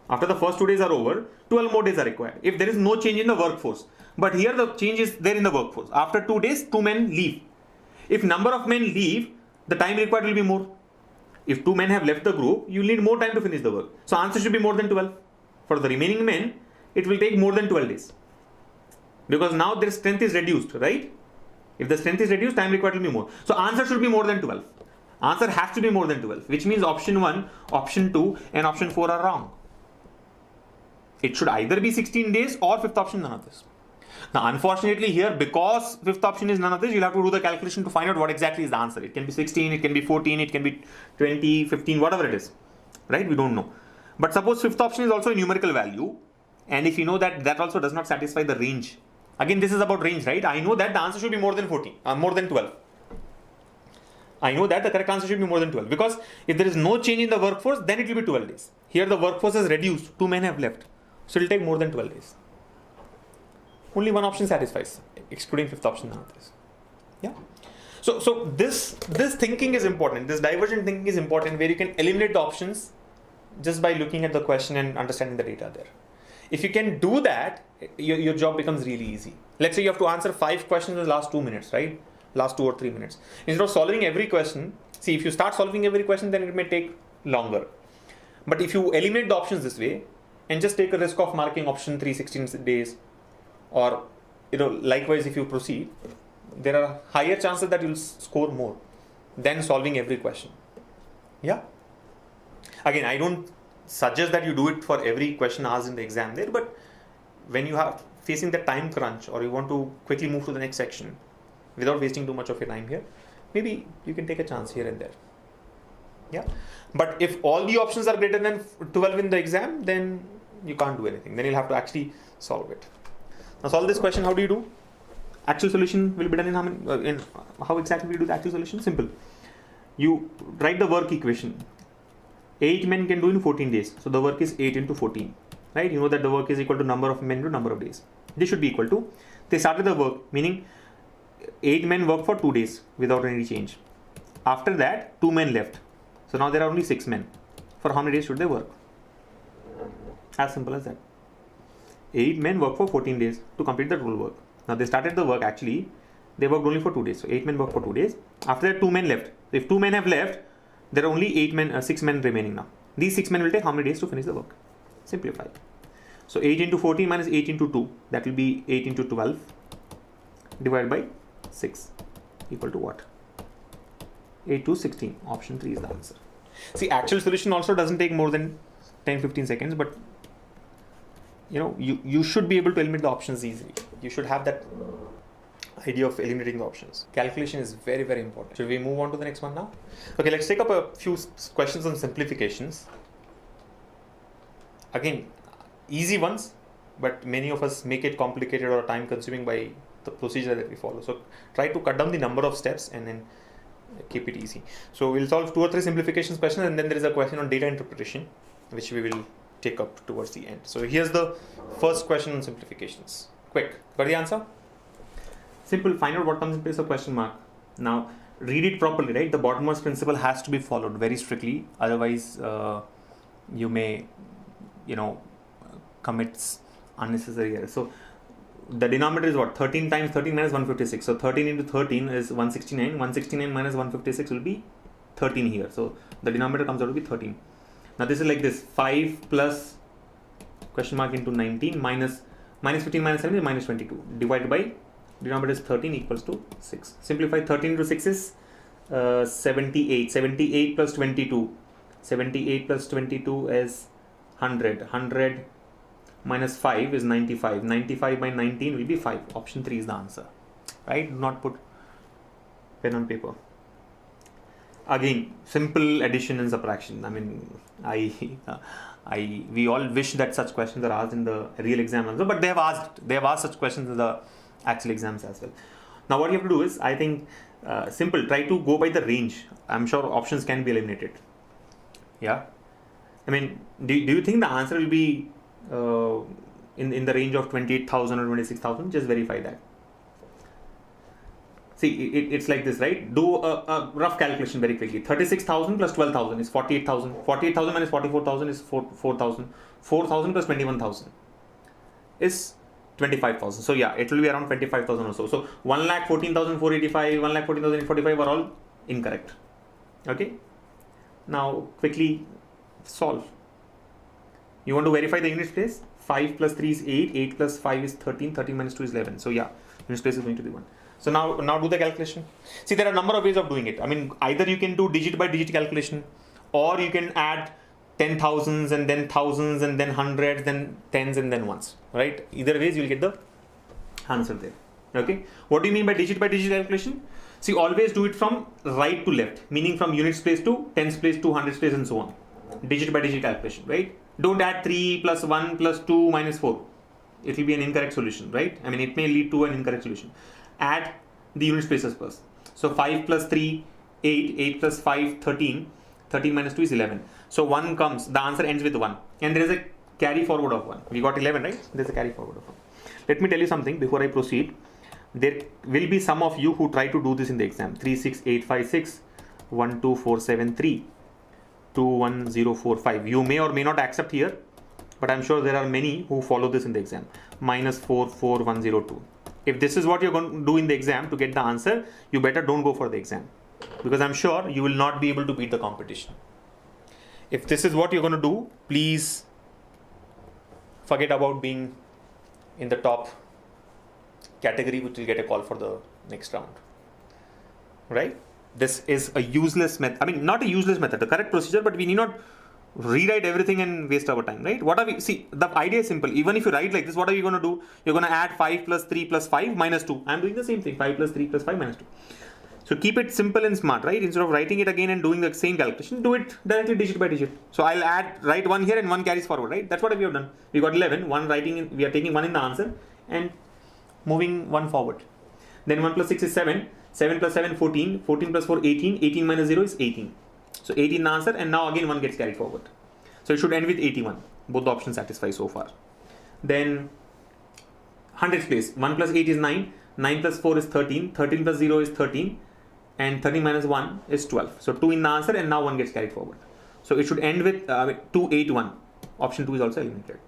After the first 2 days are over, 12 more days are required if there is no change in the workforce. But here the change is there in the workforce. After 2 days, 2 men leave. If number of men leave, the time required will be more. If 2 men have left the group, you need more time to finish the work. So answer should be more than 12. For the remaining men, it will take more than 12 days. Because now their strength is reduced, right? If the strength is reduced, time required will be more. So answer should be more than 12. Answer has to be more than 12, which means option 1, option 2 and option 4 are wrong. It should either be 16 days or fifth option, none of this. Now, unfortunately here, because fifth option is none of this, you'll have to do the calculation to find out what exactly is the answer. It can be 16, it can be 14, it can be 20, 15, whatever it is, right? We don't know. But suppose fifth option is also a numerical value. And if you know that that also does not satisfy the range. Again, this is about range, right? I know that the answer should be more than 12. I know that the correct answer should be more than 12 because if there is no change in the workforce, then it will be 12 days. Here the workforce is reduced, 2 men have left. So it will take more than 12 days. Only one option satisfies, excluding fifth option, none of this. Yeah. So this thinking is important. This divergent thinking is important where you can eliminate the options just by looking at the question and understanding the data there. If you can do that, your job becomes really easy. Let's say you have to answer 5 questions in the last 2 minutes, right? Last 2 or 3 minutes. Instead of solving every question, see, if you start solving every question, then it may take longer. But if you eliminate the options this way and just take a risk of marking option 3 16 days, or likewise if you proceed, there are higher chances that you'll score more than solving every question. Yeah. Again, I don't suggest that you do it for every question asked in the exam there, but when you are facing the time crunch or you want to quickly move to the next section without wasting too much of your time here, maybe you can take a chance here and there. Yeah. But if all the options are greater than 12 in the exam, then you can't do anything. Then you'll have to actually solve it. Now solve this question, how do you do? Actual solution will be done in how exactly will you do the actual solution? Simple. You write the work equation. 8 men can do in 14 days. So the work is 8 into 14, right? You know that the work is equal to number of men to number of days. This should be equal to, they started the work, meaning 8 men work for 2 days without any change. After that, 2 men left. So now there are only 6 men. For how many days should they work? As simple as that. 8 men work for 14 days to complete the total work. Now they started the work actually, they worked only for 2 days. So 8 men work for 2 days. After that, 2 men left. So if 2 men have left, there are only 6 men remaining now. These 6 men will take how many days to finish the work? Simplify. So 8 into 14 minus 8 into 2, that will be 8 into 12 divided by 6 equal to what? 8 to 16. Option 3 is the answer. See, actual solution also doesn't take more than 10-15 seconds, but you should be able to eliminate the options easily. You should have that idea of eliminating the options. Calculation is very, very important. Should we move on to the next one now? Okay, let's take up a few questions on simplifications. Again, easy ones, but many of us make it complicated or time consuming by the procedure that we follow. So try to cut down the number of steps and then keep it easy. So we'll solve 2 or 3 simplifications questions, and then there is a question on data interpretation, which we will take up towards the end. So here's the first question on simplifications. Quick, got the answer? Simple, find out what comes in place of question mark. Now read it properly, right? The bottommost principle has to be followed very strictly, otherwise you may, commit unnecessary errors. So the denominator is what? 13 times 13 minus 156. So 13 into 13 is 169. 169 minus 156 will be 13 here. So the denominator comes out to be 13. Now this is like this: 5 plus question mark into 19 minus 15 minus 7 is minus 22. Divided by denominator is 13 equals to 6. Simplify 13 into 6 is 78. 78 plus 22. 78 plus 22 is 100. 100 minus 5 is 95. 95 by 19 will be 5. Option 3 is the answer. Right? Do not put pen on paper. Again, simple addition and subtraction. I mean, we all wish that such questions are asked in the real exam also, but they have asked such questions in the actual exams as well. Now what you have to do is, I think, simple. Try to go by the range. I'm sure options can be eliminated. Yeah. I mean, do you think the answer will be in the range of 28,000 or 26,000? Just verify that. See, it's like this, right? Do a rough calculation very quickly. 36,000 plus 12,000 is 48,000. 48,000 minus 44,000 is 4,000. 4,000 plus 21,000 is 25,000. So yeah, it will be around 25,000 or so. So 1,14,485, 1,14,045 are all incorrect. Okay. Now quickly solve. You want to verify the unit place? 5 plus 3 is 8. 8 plus 5 is 13. 13 minus 2 is 11. So yeah, unit place is going to be 1. So now do the calculation. See, there are a number of ways of doing it. I mean, either you can do digit by digit calculation, or you can add 10,000s and then thousands and then hundreds, then tens and then ones, right? Either ways you'll get the answer there. Okay. What do you mean by digit calculation? See, always do it from right to left, meaning from units place to tens place to hundreds place and so on. Digit by digit calculation, right? Don't add 3 plus 1 plus 2 minus 4. It will be an incorrect solution, right? I mean, it may lead to an incorrect solution. Add the unit places first. So 5 plus 3, 8. 8 plus 5, 13. 13 minus 2 is 11. So 1 comes, the answer ends with 1. And there is a carry forward of 1. We got 11, right? There is a carry forward of 1. Let me tell you something before I proceed. There will be some of you who try to do this in the exam. 3, 6, 8, 5, 6. 1, 2, 4, 7, 3. 2, 1, 0, 4, 5. You may or may not accept here, but I'm sure there are many who follow this in the exam. Minus 4, 4, 1, 0, 2. If this is what you're going to do in the exam to get the answer, you better don't go for the exam, because I'm sure you will not be able to beat the competition. If this is what you're going to do, please forget about being in the top category, which will get a call for the next round. Right? This is a useless method. I mean, not a useless method, the correct procedure, but we need not rewrite everything and waste our time, right? What are we, see, the idea is simple. Even if you write like this, what are you going to do? You're going to add 5 plus 3 plus 5 minus 2. I'm doing the same thing, 5 plus 3 plus 5 minus 2. So keep it simple and smart, right? Instead of writing it again and doing the same calculation, do it directly digit by digit. So I'll write 1 here and 1 carries forward, right? That's what we have done. We got 11, 1 writing in, we are taking 1 in the answer and moving 1 forward. Then 1 plus 6 is 7. 7 plus 7, 14. 14 plus 4, 18. 18 minus 0 is 18. So 18 the answer, and now again 1 gets carried forward. So it should end with 81. Both the options satisfy so far. Then hundreds place. 1 plus 8 is 9. 9 plus 4 is 13. 13 plus 0 is 13. And 13 minus 1 is 12. So 2 in the answer, and now 1 gets carried forward. So it should end with 2, 8, 1. Option 2 is also eliminated.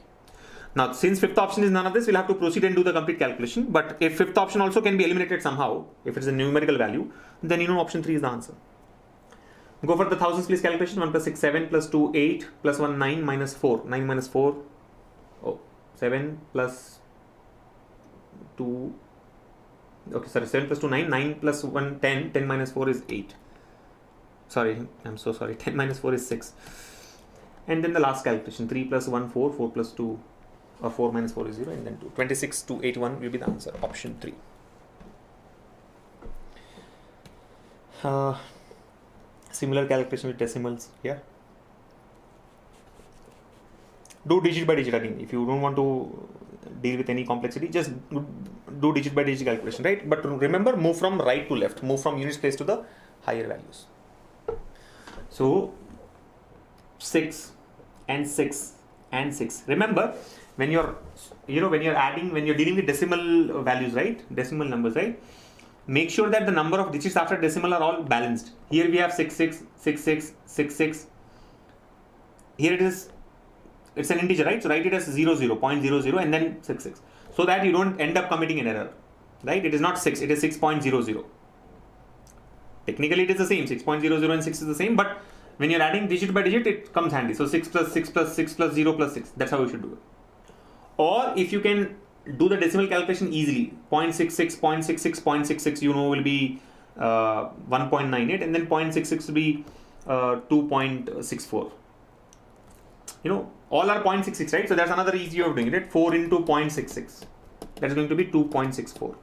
Now, since fifth option is none of this, we'll have to proceed and do the complete calculation. But if fifth option also can be eliminated somehow, if it's a numerical value, then option 3 is the answer. Go for the thousands place calculation. 1 plus 6, 7 plus 2, 8 plus 1, 9 minus 4. 9 minus 4, 7 plus 2, okay, sorry, 7 plus 2, 9. 9 plus 1, 10. 10 minus 4 is 8. Sorry, I'm so sorry. 10 minus 4 is 6. And then the last calculation. 3 plus 1, 4. 4 plus 2. Or 4 minus 4 is 0, and then 2. 26 to 81 will be the answer. Option 3. Similar calculation with decimals here. Do digit by digit again. If you don't want to deal with any complexity, just do digit by digit calculation, right? But remember, move from right to left, move from units place to the higher values. So 6 and 6 and 6. Remember, when you're adding, when you're dealing with decimal values, right? Decimal numbers, right? Make sure that the number of digits after decimal are all balanced. Here we have 6, 6, 6, 6, 6, 6. Here it's an integer, right? So write it as 0, 0, 0.00 and then 6, 6. So that you don't end up committing an error, right? It is not 6, it is 6.00. Technically it is the same, 6.00 and 6 is the same, but when you're adding digit by digit, it comes handy. So 6 plus 6 plus 6 plus 0 plus 6. That's how you should do it. Or if you can do the decimal calculation easily, 0.66, 0.66, 0.66, you know, will be 1.98, and then 0.66 will be 2.64. You know, all are 0.66, right? So that's another easy way of doing it. 4 into 0.66. That is going to be 2.64.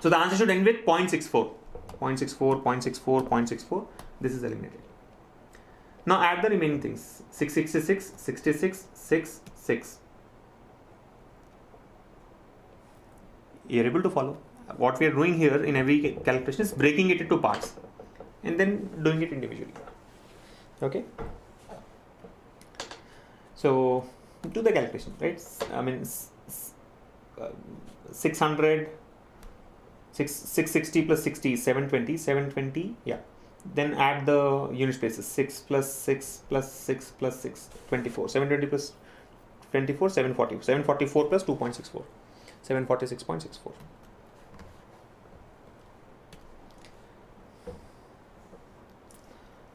So the answer should end with 0.64. 0.64, 0.64, 0.64. This is eliminated. Now add the remaining things. 666, 66, 6, 6. You're able to follow. What we are doing here in every calculation is breaking it into parts and then doing it individually. Okay. So do the calculation, right? I mean, 660 plus 60 is 720, 720, yeah. Then add the unit spaces, 6 plus 6 plus 6 plus 6, 24. 720 plus 24, 740. 744 plus 2.64, 746.64.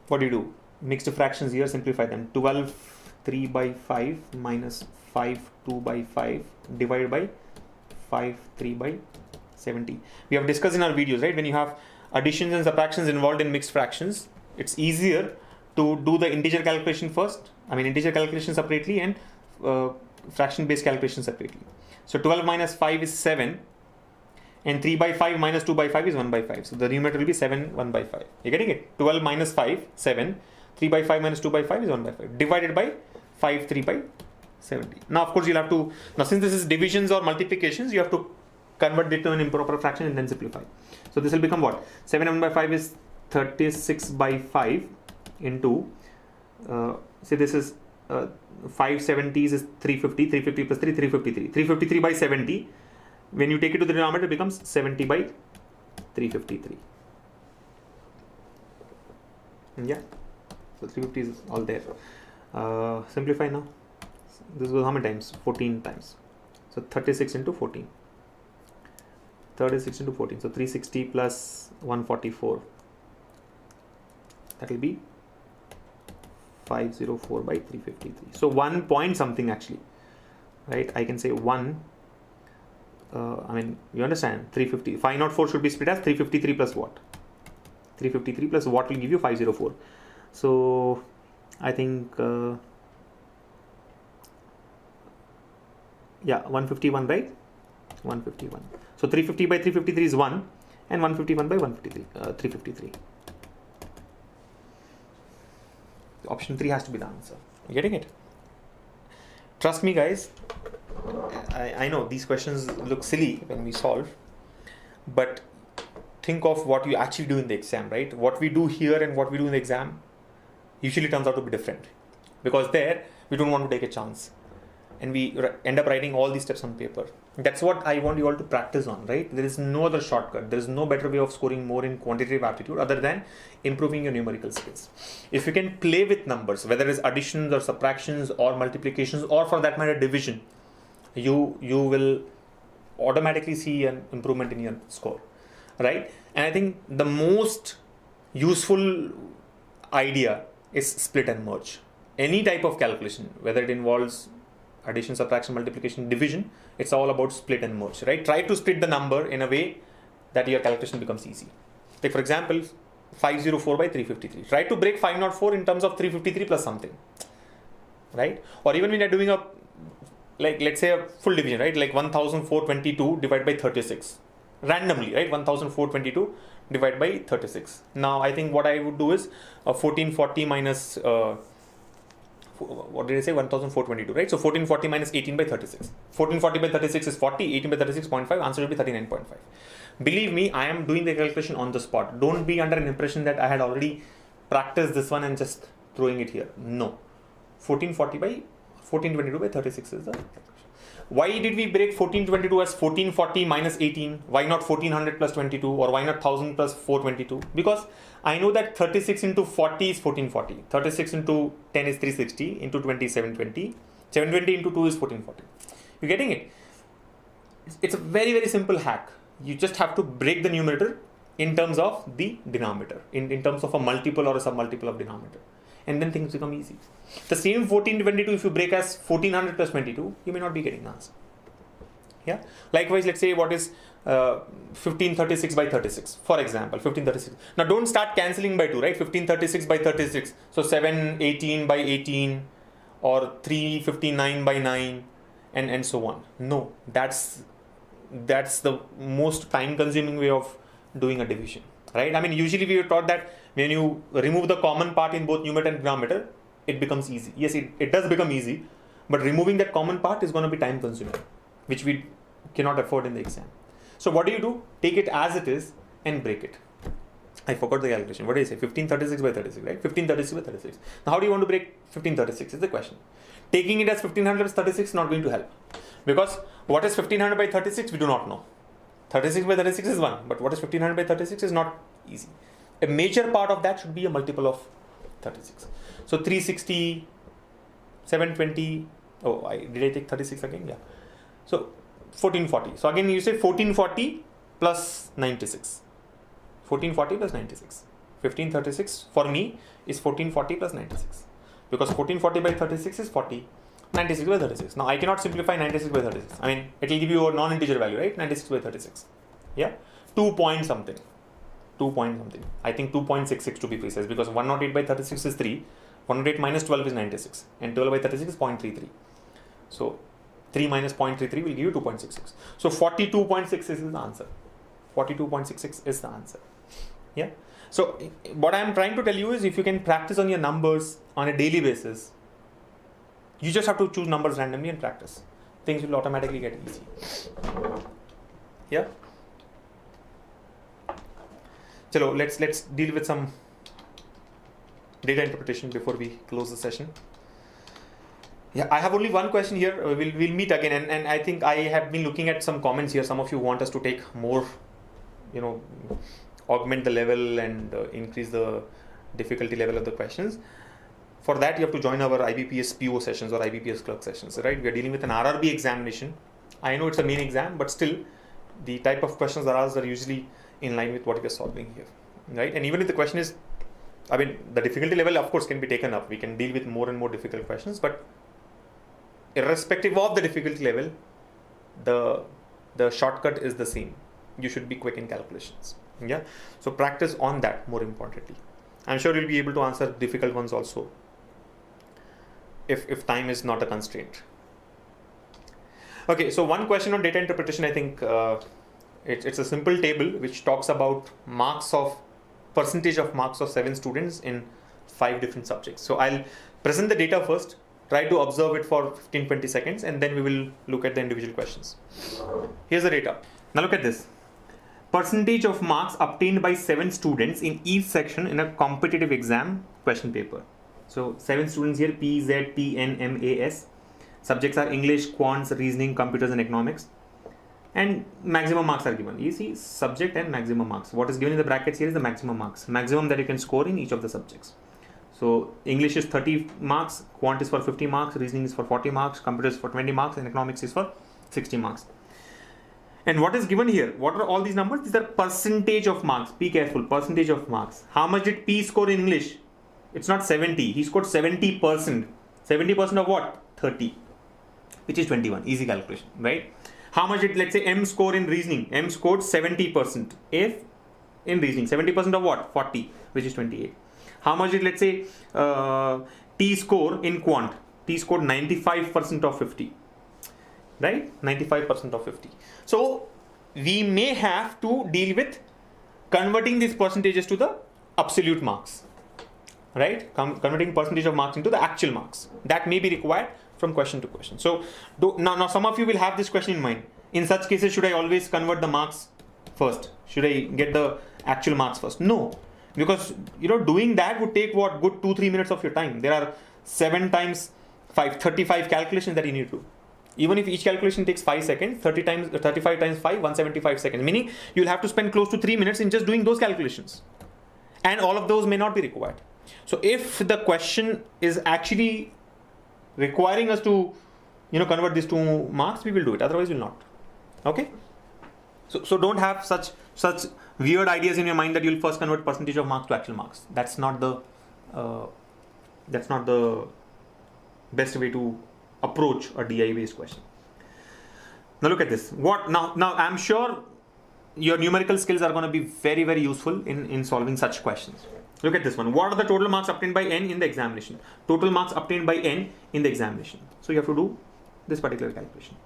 What do? Mixed fractions here, simplify them. 12 3 by 5 minus 5 2 by 5 divided by 5 3 by 70. We have discussed in our videos, right? When you have additions and subtractions involved in mixed fractions, it's easier to do the integer calculation first. I mean, integer calculation separately and fraction based calculation separately. So 12 minus 5 is 7, and 3 by 5 minus 2 by 5 is 1 by 5. So the numerator will be 7 1 by 5. You're getting it? 12 minus 5, 7. 3 by 5 minus 2 by 5 is 1 by 5. Divided by 5 3 by 70. Now, of course, you'll have to, now since this is divisions or multiplications, you have to convert it to an improper fraction and then simplify. So this will become what? 7 1 by 5 is 36 by 5 into, say this is 570s is 350, 350 plus 3, 353. 353 by 70. When you take it to the denominator, it becomes 70 by 353. Yeah. So 350 is all there. Simplify now. This goes how many times? 14 times. So 36 into 14. 36 into 14. So 360 plus 144. That will be 504 by 353. So 1 point something actually. Right? I can say 1. I mean, you understand? 350. 504 should be split as 353 plus what? 353 plus what will give you 504. So I think yeah, 151, right? 151. So 350 by 353 is 1, and 151 by 353. Option 3 has to be the answer. You getting it? Trust me, guys. I know these questions look silly when we solve, but think of what you actually do in the exam, right? What we do here and what we do in the exam usually turns out to be different, because there we don't want to take a chance and we end up writing all these steps on paper. That's what I want you all to practice on, right? There is no other shortcut. There is no better way of scoring more in quantitative aptitude other than improving your numerical skills. If you can play with numbers, whether it's additions or subtractions or multiplications or for that matter division, you will automatically see an improvement in your score, right? And I think the most useful idea is split and merge. Any type of calculation, whether it involves addition, subtraction, multiplication, division, it's all about split and merge, right? Try to split the number in a way that your calculation becomes easy. Like for example, 504 by 353. Try to break 504 in terms of 353 plus something, right? Or even when you're doing a, like let's say a full division, right? Like 1422 divided by 36. Randomly, right? 1422 divided by 36. Now I think what I would do is 1440 minus what did I say, 1422, right? So 1440 minus 18 by 36. 1440 by 36 is 40, 18 by 36.5, answer will be 39.5. Believe me, I am doing the calculation on the spot. Don't be under an impression that I had already practiced this one and just throwing it here. No. 1440 by 1422 by 36 is the calculation. Why did we break 1422 as 1440 minus 18? Why not 1400 plus 22? Or why not 1000 plus 422? Because I know that 36 into 40 is 1440. 36 into 10 is 360. Into 20 is 720. 720 into 2 is 1440. You getting it? It's a very, very simple hack. You just have to break the numerator in terms of the denominator. In terms of a multiple or a submultiple of denominator. And then things become easy. The same 1422, if you break as 1400 plus 22, you may not be getting the answer. Yeah. Likewise, let's say what is 1536 by 36, for example, 1536. Now don't start cancelling by 2, right? 1536 by 36. So 718 by 18 or 359 by 9 and so on. No, that's the most time consuming way of doing a division, right? I mean, usually we were taught that when you remove the common part in both numerator and denominator, it becomes easy. Yes, it does become easy, but removing that common part is going to be time consuming, which we cannot afford in the exam. So what do? Take it as it is and break it. I forgot the calculation. What did I say? 1536 by 36, right? 1536 by 36. Now how do you want to break 1536 is the question. Taking it as 1500 plus 36 is not going to help. Because what is 1500 by 36? We do not know. 36 by 36 is 1, but what is 1500 by 36 is not easy. A major part of that should be a multiple of 36. So 360, 720, did I take 36 again? Yeah. So 1440. So again you say 1440 plus 96. 1440 plus 96. 1536 for me is 1440 plus 96. Because 1440 by 36 is 40. 96 by 36. Now I cannot simplify 96 by 36. I mean, it will give you a non-integer value, right? 96 by 36. Yeah. 2 point something. 2 point something. I think 2.66 to be precise, because 108 by 36 is 3. 108 minus 12 is 96. And 12 by 36 is 0.33. So 3 minus 0.33 will give you 2.66. So 42.66 is the answer. 42.66 is the answer. Yeah. So what I am trying to tell you is, if you can practice on your numbers on a daily basis, you just have to choose numbers randomly and practice. Things will automatically get easy. Yeah. So let's deal with some data interpretation before we close the session. Yeah, I have only one question here. We'll meet again, and I think I have been looking at some comments here. Some of you want us to take more, augment the level and increase the difficulty level of the questions. For that, you have to join our IBPS PO sessions or IBPS clerk sessions, right? We are dealing with an RRB examination. I know it's a main exam, but still, the type of questions that are asked are usually in line with what we are solving here, right? And even if the question is, I mean, the difficulty level, of course, can be taken up. We can deal with more and more difficult questions, but irrespective of the difficulty level, the shortcut is the same. You should be quick in calculations. Yeah. So practice on that more importantly. I'm sure you'll be able to answer difficult ones also, if time is not a constraint. Okay, so one question on data interpretation, I think it's a simple table which talks about percentage of marks of 7 students in 5 different subjects. So I'll present the data first, try to observe it for 15-20 seconds, and then we will look at the individual questions. Here's the data. Now look at this. Percentage of marks obtained by 7 students in each section in a competitive exam question paper. So 7 students here, P, Z, T, N, M, A, S. Subjects are English, quants, reasoning, computers and economics. And maximum marks are given. You see, subject and maximum marks. What is given in the brackets here is the maximum marks. Maximum that you can score in each of the subjects. So English is 30 marks, quant is for 50 marks, reasoning is for 40 marks, computers for 20 marks, and economics is for 60 marks. And what is given here? What are all these numbers? These are percentage of marks. Be careful, percentage of marks. How much did P score in English? It's not 70. He scored 70%. 70% of what? 30, which is 21. Easy calculation, right? How much did, let's say, M score in reasoning? M scored 70%. If in reasoning, 70% of what? 40, which is 28. How much did, let's say, T score in quant? T scored 95% of 50. Right? 95% of 50. So we may have to deal with converting these percentages to the absolute marks. right? Converting percentage of marks into the actual marks. That may be required from question to question. So now some of you will have this question in mind. In such cases, should I always convert the marks first? Should I get the actual marks first? No, because doing that would take what, good 2-3 minutes of your time. There are 7 times 5, 35 calculations that you need to do. Even if each calculation takes 5 seconds, 35 times 5, 175 seconds. Meaning you'll have to spend close to 3 minutes in just doing those calculations. And all of those may not be required. So if the question is actually requiring us to, convert these 2 marks, we will do it. Otherwise, we'll not. Okay. So don't have such weird ideas in your mind that you'll first convert percentage of marks to actual marks. That's not the best way to approach a DI based question. Now look at this. Now I'm sure your numerical skills are going to be very, very useful in solving such questions. Look at this one. What are the total marks obtained by N in the examination? Total marks obtained by N in the examination. So you have to do this particular calculation.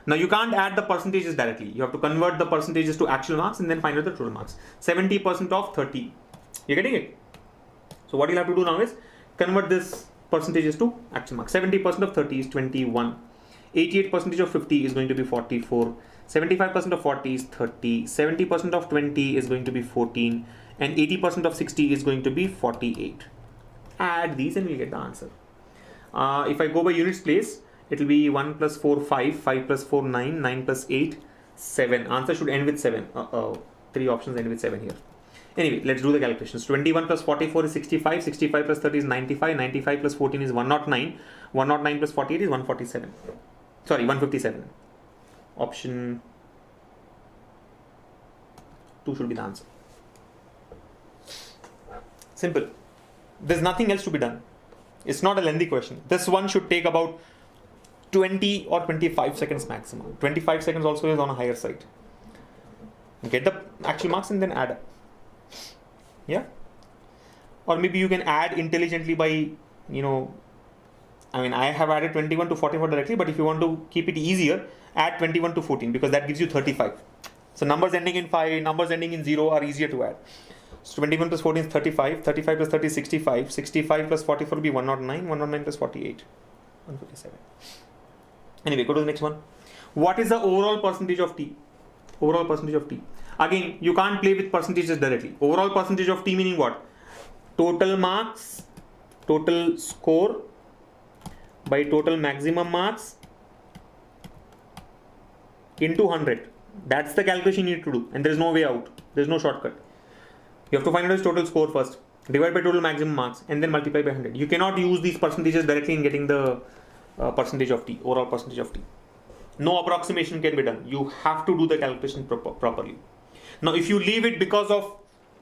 Now you can't add the percentages directly. You have to convert the percentages to actual marks and then find out the total marks. 70% of 30. You're getting it? So what you'll have to do now is convert this percentages to actual marks. 70% of 30 is 21. 88% of 50 is going to be 44. 75% of 40 is 30. 70% of 20 is going to be 14. And 80% of 60 is going to be 48. Add these and we'll get the answer. If I go by units place, it will be 1 plus 4, 5, 5 plus 4, 9, 9 plus 8, 7. Answer should end with 7. 3 options end with 7 here. Anyway, let's do the calculations. 21 plus 44 is 65. 65 plus 30 is 95. 95 plus 14 is 109. 109 plus 48 is 147. Sorry, 157. Option 2 should be the answer. Simple. There's nothing else to be done. It's not a lengthy question. This one should take about 20 or 25 seconds maximum. 25 seconds also is on a higher side. Get the actual marks and then add up. Yeah. Or maybe you can add intelligently by, I have added 21 to 44 directly, but if you want to keep it easier, add 21 to 14 because that gives you 35. So numbers ending in 5, numbers ending in 0 are easier to add. So 21 plus 14 is 35. 35 plus 30 is 65. 65 plus 44 will be 109. 109 plus 48, 157. Anyway, go to the next one. What is the overall percentage of T? Overall percentage of T. Again, you can't play with percentages directly. Overall percentage of T meaning what? Total marks, total score by total maximum marks into 100. That's the calculation you need to do. And there is no way out. There is no shortcut. You have to find out his total score first. Divide by total maximum marks and then multiply by 100. You cannot use these percentages directly in getting the percentage of T, overall percentage of T. No approximation can be done. You have to do the calculation properly. Now, if you leave it because of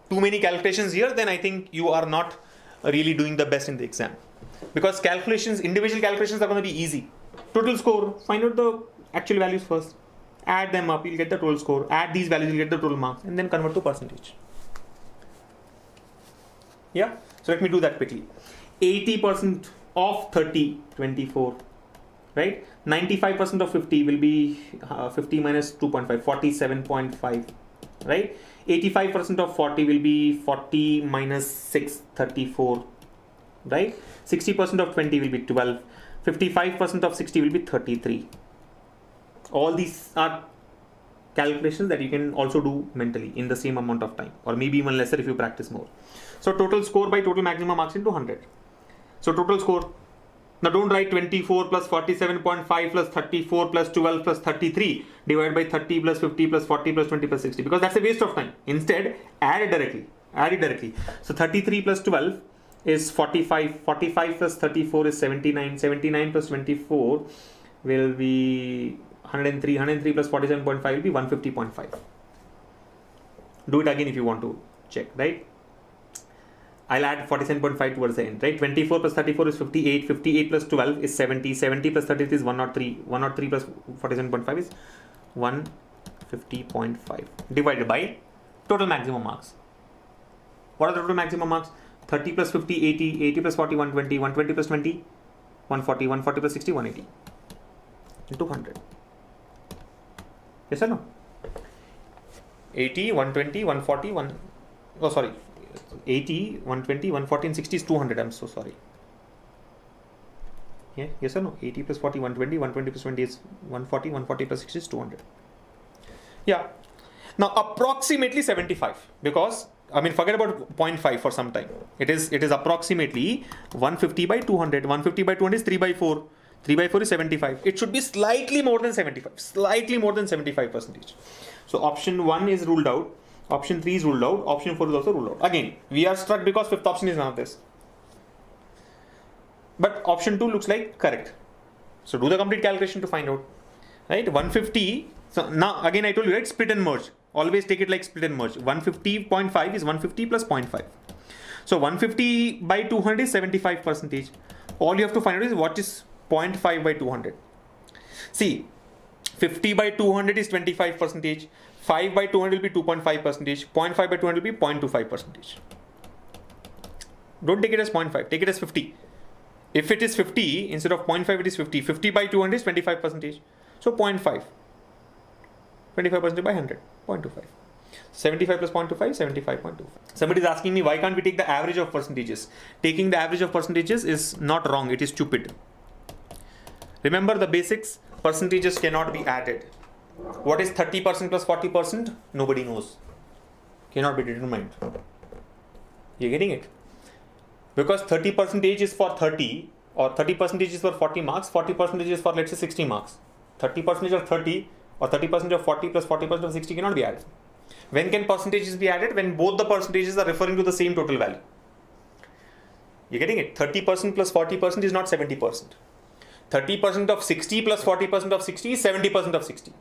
too many calculations here, then I think you are not really doing the best in the exam. Because calculations, individual calculations are going to be easy. Total score, find out the actual values first. Add them up, you'll get the total score. Add these values, you'll get the total marks. And then convert to percentage. Yeah, so let me do that quickly. 80% of 30, 24, right? 95% of 50 will be 50 minus 2.5, 47.5, right? 85% of 40 will be 40 minus 6, 34, right? 60% of 20 will be 12. 55% of 60 will be 33. All these are calculations that you can also do mentally in the same amount of time, or maybe even lesser if you practice more. So total score by total maximum marks into 100. So total score. Now don't write 24 plus 47.5 plus 34 plus 12 plus 33 divided by 30 plus 50 plus 40 plus 20 plus 60 because that's a waste of time. Instead, add it directly. So 33 plus 12 is 45. 45 plus 34 is 79. 79 plus 24 will be 103. 103 plus 47.5 will be 150.5. Do it again if you want to check, right? I'll add 47.5 towards the end, right? 24 plus 34 is 58. 58 plus 12 is 70. 70 plus 33 is 103. 103 plus 47.5 is 150.5 divided by total maximum marks. What are the total maximum marks? 30 plus 50, 80. 80 plus 40, 120. 120 plus 20, 140. 140 plus 60, 180 into 100. Yes or no? 80, 120, 140, 80, 120, 140 and 60 is 200. I'm so sorry. Yeah, yes or no? 80 plus 40, 120, 120 plus 20 is 140, 140 plus 60 is 200. Yeah. Now approximately 75, because I mean forget about 0.5 for some time. It is approximately 150 by 200. 150 by 200 is 3 by 4. 3 by 4 is 75. It should be slightly more than 75. Slightly more than 75%. So option 1 is ruled out. Option 3 is ruled out. Option 4 is also ruled out. Again, we are struck because fifth option is none of this. But option 2 looks like correct. So do the complete calculation to find out. Right? 150. So now again I told you, right? Split and merge. Always take it like split and merge. 150.5 is 150 plus 0.5. So 150 by 200 is 75%. All you have to find out is what is 0.5 by 200. See, 50 by 200 is 25%. 5 by 200 will be 2.5%. 0.5 by 200 will be 0.25%. Don't take it as 0.5. Take it as 50. If it is 50, instead of 0.5, it is 50. 50 by 200 is 25%. So 0.5. 25% by 100. 0.25. 75 plus 0.25, 75.25. Somebody is asking me, why can't we take the average of percentages? Taking the average of percentages is not wrong. It is stupid. Remember the basics. Percentages cannot be added. What is 30% plus 40%? Nobody knows. Cannot be determined. You're getting it? Because 30% is for 30 or 30% is for 40 marks, 40% is for let's say 60 marks. 30% of 30 or 30% of 40 plus 40% of 60 cannot be added. When can percentages be added? When both the percentages are referring to the same total value. You're getting it? 30% plus 40% is not 70%. 30% of 60 plus 40% of 60 is 70% of 60.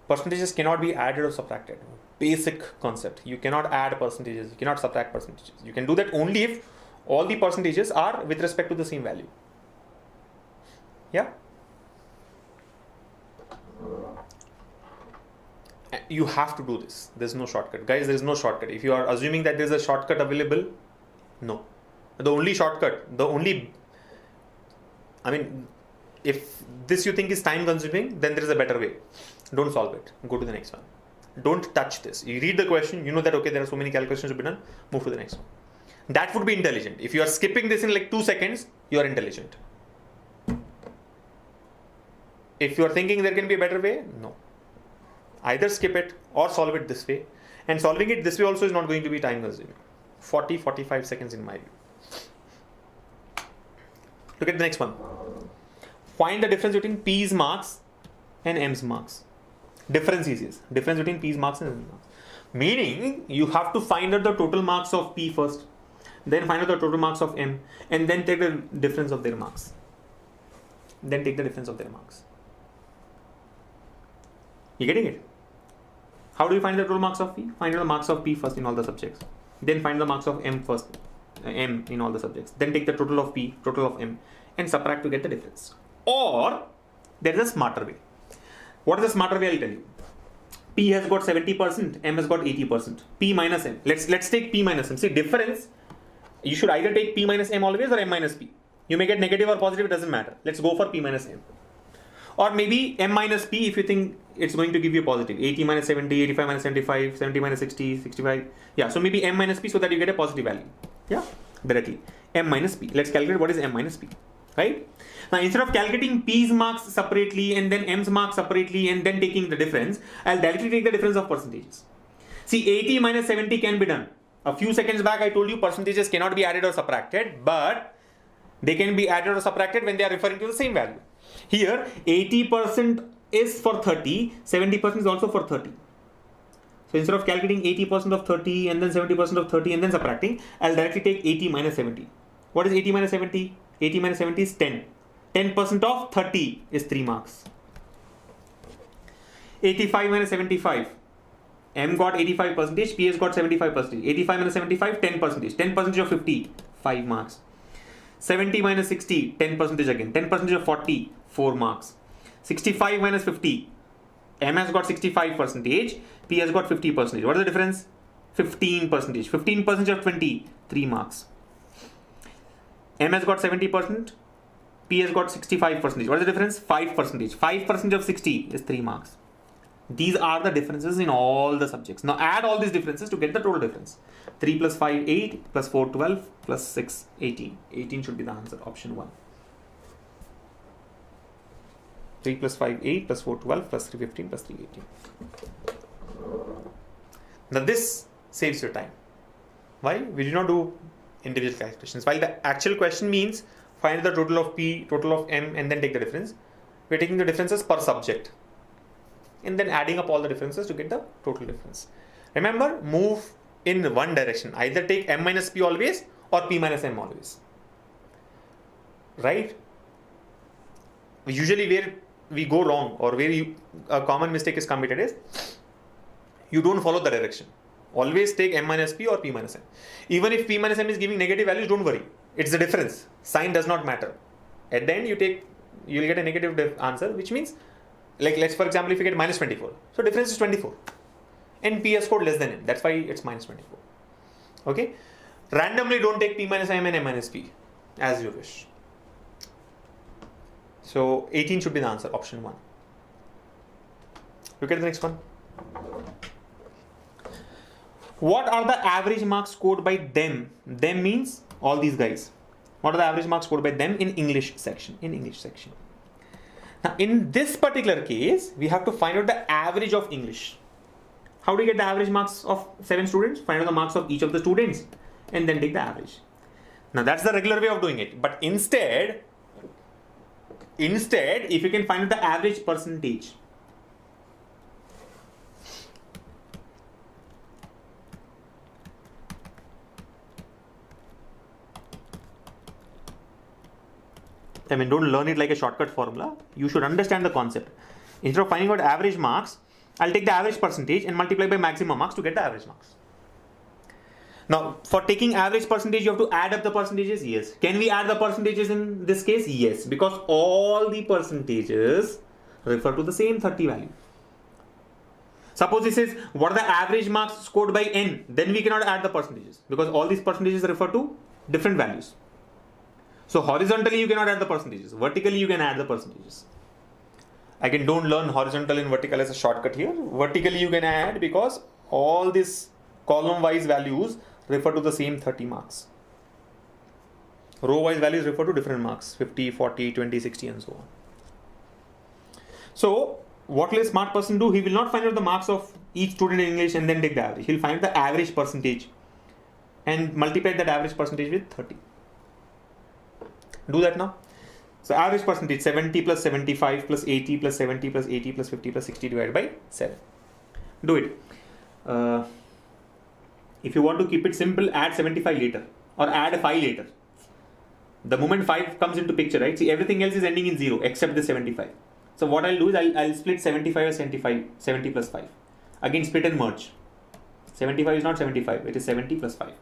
Percentages cannot be added or subtracted. Basic concept. You cannot add percentages. You cannot subtract percentages. You can do that only if all the percentages are with respect to the same value. Yeah? You have to do this. There's no shortcut. Guys, there is no shortcut. If you are assuming that there's a shortcut available, no. The only shortcut, if this you think is time consuming, then there is a better way. Don't solve it. Go to the next one. Don't touch this. You read the question, you know that, okay, there are so many calculations to be done, move to the next one. That would be intelligent. If you are skipping this in like 2 seconds, you are intelligent. If you are thinking there can be a better way, no. Either skip it or solve it this way. And solving it this way also is not going to be time consuming. 40-45 seconds in my view. Look at the next one. Find the difference between P's marks and M's marks. Difference is difference between P's marks and M's marks. Meaning you have to find out the total marks of P first, then find out the total marks of M, and then take the difference of their marks. You getting it? How do you find the total marks of P? Find out the marks of P first in all the subjects. Then find the marks of M first, M in all the subjects. Then take the total of P, total of M, and subtract to get the difference. Or there is a smarter way. What is the smarter way? I'll tell you. P has got 70%, M has got 80%. P minus M. Let's take P minus M. See, difference, you should either take P minus M always or M minus P. You may get negative or positive, it doesn't matter. Let's go for P minus M. Or maybe M minus P if you think it's going to give you positive. 80 minus 70, 85 minus 75, 70 minus 60, 65. Yeah, so maybe M minus P so that you get a positive value. Yeah, directly. M minus P. Let's calculate what is M minus P. Right? Now, instead of calculating P's marks separately and then M's marks separately and then taking the difference, I'll directly take the difference of percentages. See, 80 minus 70 can be done. A few seconds back, I told you percentages cannot be added or subtracted, but they can be added or subtracted when they are referring to the same value. Here, 80% is for 30, 70% is also for 30. So instead of calculating 80% of 30 and then 70% of 30 and then subtracting, I'll directly take 80 minus 70. What is 80 minus 70? 80 minus 70 is 10. 10% of 30 is 3 marks. 85 minus 75. M got 85%, P has got 75%. 85 minus 75, 10%. 10% of 50, 5 marks. 70 minus 60, 10% again. 10% of 40, 4 marks. 65 minus 50, M has got 65%, P has got 50%. What is the difference? 15%. 15% of 20, 3 marks. M has got 70%, P has got 65%. What is the difference? 5%. 5% of 60 is 3 marks. These are the differences in all the subjects. Now add all these differences to get the total difference. 3 plus 5, 8, plus 4, 12, plus 6, 18. 18 should be the answer, option 1. 3 plus 5, 8, plus 4, 12, plus 3, 15, plus 3, 18. Now this saves your time. Why? We did not do individual calculations. While the actual question means find the total of P, total of M, and then take the difference. We're taking the differences per subject and then adding up all the differences to get the total difference. Remember, move in one direction. Either take M minus P always or P minus M always. Right? Usually where we go wrong or where a common mistake is committed is you don't follow the direction. Always take M minus P or P minus M. Even if P minus M is giving negative values, don't worry. It's the difference. Sign does not matter. At the end, you'll get a negative answer, which means, like, let's, for example, if you get minus 24. So difference is 24. And P has scored less than M. That's why it's minus 24. Okay? Randomly don't take P minus M and M minus P as you wish. So 18 should be the answer, option 1. Look at the next one. What are the average marks scored by them? Them means all these guys. What are the average marks scored by them in English section? Now, in this particular case, we have to find out the average of English. How do you get the average marks of 7 students? Find out the marks of each of the students and then take the average. Now, that's the regular way of doing it. But instead, if you can find out the average percentage, I mean, don't learn it like a shortcut formula. You should understand the concept. Instead of finding out average marks, I'll take the average percentage and multiply by maximum marks to get the average marks. Now, for taking average percentage, you have to add up the percentages. Yes. Can we add the percentages in this case? Yes, because all the percentages refer to the same 30 value. Suppose this is what are the average marks scored by N, then we cannot add the percentages because all these percentages refer to different values. So horizontally you cannot add the percentages. Vertically you can add the percentages. Again, don't learn horizontal and vertical as a shortcut here. Vertically you can add because all these column wise values refer to the same 30 marks. Row wise values refer to different marks, 50, 40, 20, 60 and so on. So what will a smart person do? He will not find out the marks of each student in English and then take the average. He'll find the average percentage and multiply that average percentage with 30. Do that now. So average percentage 70 plus 75 plus 80 plus 70 plus 80 plus 50 plus 60 divided by 7. Do it. If you want to keep it simple, add 75 later or add 5 later. The moment 5 comes into picture, right? See, everything else is ending in 0 except the 75. So what I'll do is I'll split 75 as 70 plus 5. Again, split and merge. 75 is not 75, it is 70 plus 5.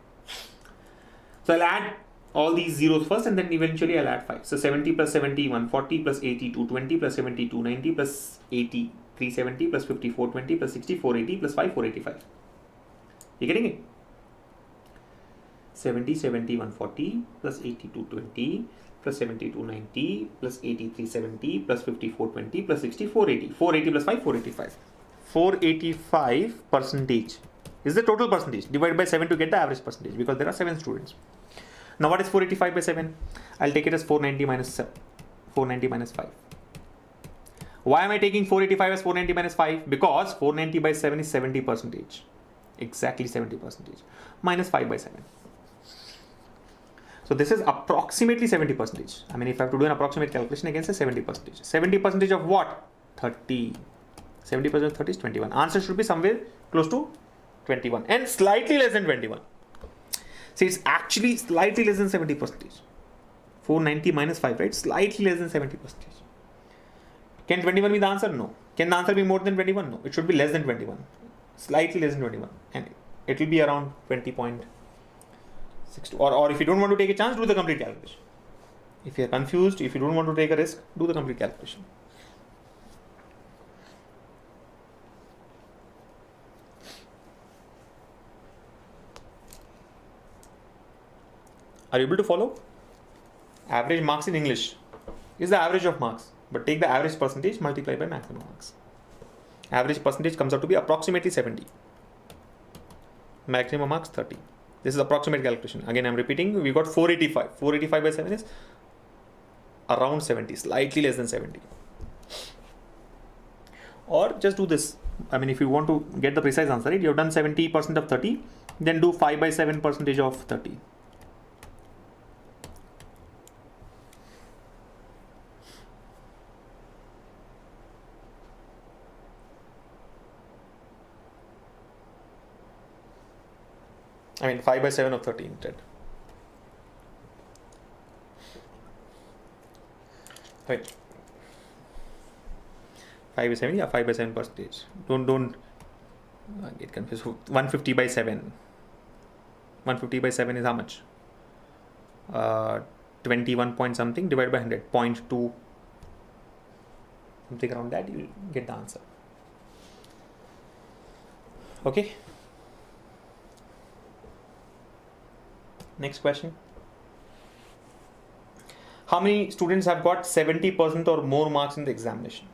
So I'll add all these zeros first and then eventually I'll add 5. So 70 plus 70, 140 plus 80, 220 plus 70, 290 plus 80, 370 plus 50, 420 plus 60, 480 plus 5, 485. You getting it? 70, 70, 140 plus 80, 220 plus 70, 290 plus 80, 370 plus 50, 420 plus 60, 480. 480 plus 5, 485. 485 percentage is the total percentage. Divided by 7 to get the average percentage because there are 7 students. Now what is 485 by 7? I'll take it as 490 minus 7. 490 minus 5. Why am I taking 485 as 490 minus 5? Because 490 by 7 is 70 percentage. Exactly 70 percentage. Minus 5 by 7. So this is approximately 70 percentage. I mean, if I have to do an approximate calculation against a 70 percentage. 70 percentage of what? 30. 70% of 30 is 21. Answer should be somewhere close to 21 and slightly less than 21. See, it's actually slightly less than 70 percentage. 490 minus 5, right? Slightly less than 70 percentage. Can 21 be the answer? No. Can the answer be more than 21? No. It should be less than 21. Slightly less than 21. And it will be around 20.62. Or if you don't want to take a chance, do the complete calculation. If you are confused, if you don't want to take a risk, do the complete calculation. Are you able to follow? Average marks in English is the average of marks, but take the average percentage, multiply by maximum marks. Average percentage comes out to be approximately 70. Maximum marks 30. This is approximate calculation. Again, I'm repeating, we got 485. 485 by 7 is around 70, slightly less than 70. Or just do this. I mean, if you want to get the precise answer, right? You have done 70% of 30, then do 5 by 7 percentage of 30. I mean 5 by 7 of 30 instead. Right. 5 by 7, yeah, 5 by 7 percentage. Don't get confused. 150 by 7. 150 by 7 is how much? 21 point something divided by 100. 0.2. Something around that, you will get the answer. Okay. Next question. How many students have got 70% or more marks in the examination?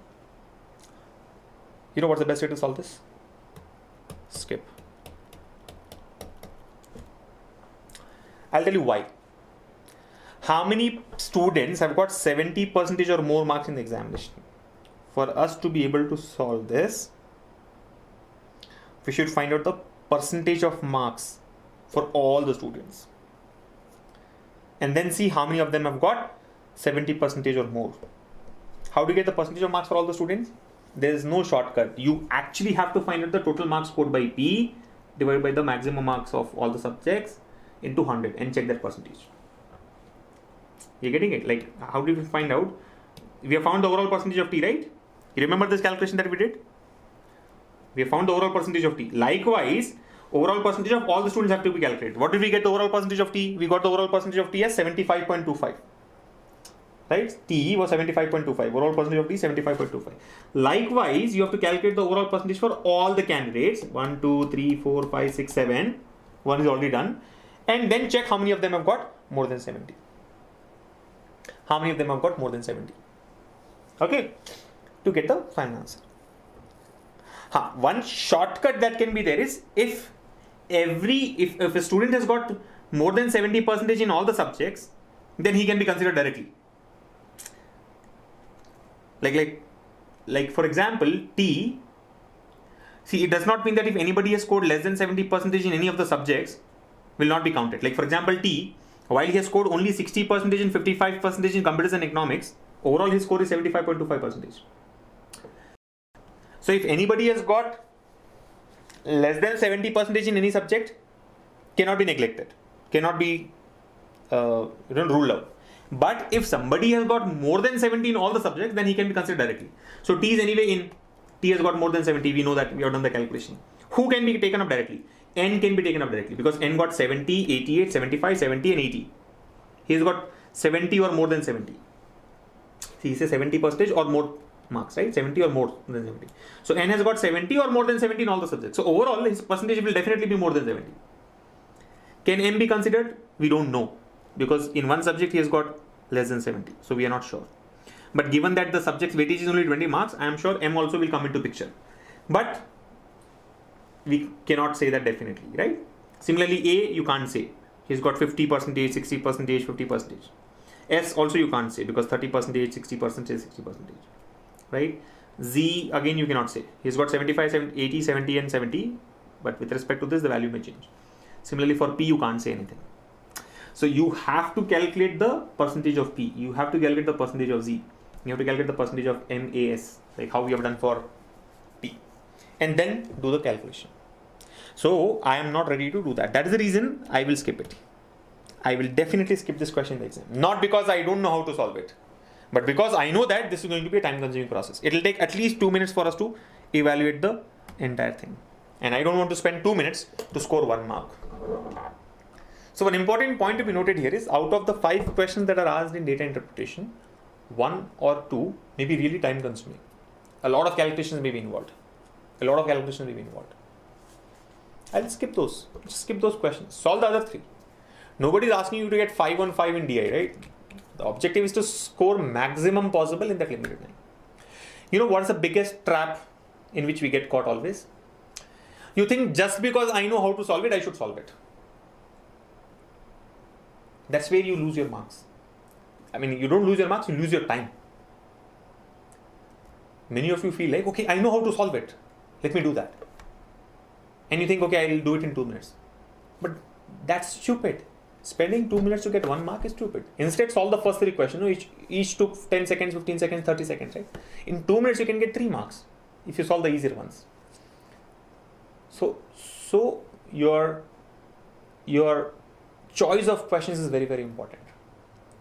You know what's the best way to solve this? Skip. I'll tell you why. How many students have got 70% or more marks in the examination? For us to be able to solve this, we should find out the percentage of marks for all the students. And then see how many of them have got 70% or more. How do you get the percentage of marks for all the students? There is no shortcut. You actually have to find out the total marks scored by P divided by the maximum marks of all the subjects into 100 and check that percentage. You're getting it? Like, how did we find out? We have found the overall percentage of T, right? You remember this calculation that we did? We have found the overall percentage of T. Likewise, overall percentage of all the students have to be calculated. What did we get the overall percentage of T? We got the overall percentage of T as 75.25. Right? T was 75.25. Overall percentage of T 75.25. Likewise, you have to calculate the overall percentage for all the candidates. 1, 2, 3, 4, 5, 6, 7. One is already done. And then check how many of them have got more than 70. How many of them have got more than 70? Okay? To get the final answer. One shortcut that can be there is if a student has got more than 70% in all the subjects, then he can be considered directly. Like for example, T. See, it does not mean that if anybody has scored less than 70% in any of the subjects, will not be counted. Like for example, T, while he has scored only 60% and 55% in computers and economics, overall his score is 75.25%. So if anybody has got less than 70% in any subject, cannot be neglected, cannot be ruled out. But if somebody has got more than 70 in all the subjects, then he can be considered directly. So T is anyway in. T has got more than 70. We know that, we have done the calculation. Who can be taken up directly? N can be taken up directly because N got 70, 88, 75, 70 and 80. He's got 70 or more than 70. He says 70% or more marks, right? 70 or more than 70. So N has got 70 or more than 70 in all the subjects. So overall his percentage will definitely be more than 70. Can M be considered? We don't know because in one subject he has got less than 70. So we are not sure. But given that the subject's weightage is only 20 marks, I am sure M also will come into picture. But we cannot say that definitely, right? Similarly, A you can't say. He's got 50%, 60%, 50%. S also you can't say because 30%, 60%, 60%. Right? Z again you cannot say. He's got 75, 70, 80, 70 and 70. But with respect to this, the value may change. Similarly for P you can't say anything. So you have to calculate the percentage of P. You have to calculate the percentage of Z. You have to calculate the percentage of MAS, like how we have done for P. And then do the calculation. So I am not ready to do that. That is the reason I will skip it. I will definitely skip this question in the exam. Not because I don't know how to solve it, but because I know that this is going to be a time-consuming process. It will take at least 2 minutes for us to evaluate the entire thing. And I don't want to spend 2 minutes to score 1 mark. So one important point to be noted here is out of the 5 questions that are asked in data interpretation, 1 or 2 may be really time consuming. A lot of calculations may be involved. I'll skip those. Just skip those questions. Solve the other 3. Nobody is asking you to get 5 on 5 in DI, right? The objective is to score maximum possible in that limited time. You know what's the biggest trap in which we get caught always. You think just because I know how to solve it, I should solve it. That's where you lose your marks. I mean, you don't lose your marks, you lose your time. Many of you feel like, okay, I know how to solve it. Let me do that. And you think, okay, I'll do it in 2 minutes. But that's stupid. Spending 2 minutes to get 1 mark is stupid. Instead, solve the first 3 questions. Each took 10 seconds, 15 seconds, 30 seconds, right? In 2 minutes, you can get 3 marks if you solve the easier ones. So your choice of questions is very, very important.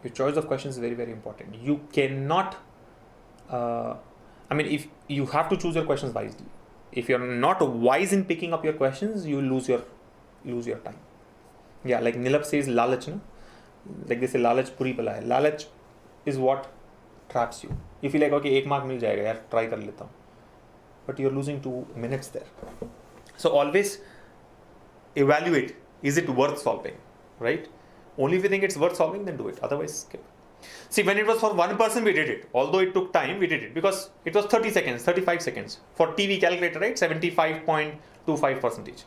Your choice of questions is very, very important. You cannot, if you have to choose your questions wisely. If you're not wise in picking up your questions, you lose your time. Yeah, like Nilab says, lalach, no? Like they say, lalach puri bala hai. Lalach is what traps you. You feel like, okay, 1 mark mil jayega, yaar, try kar leta hu. But you're losing 2 minutes there. So always evaluate, is it worth solving, right? Only if you think it's worth solving, then do it. Otherwise, skip. See, when it was for one person, we did it. Although it took time, we did it because it was 30 seconds, 35 seconds. For TV calculator, right? 75.25%.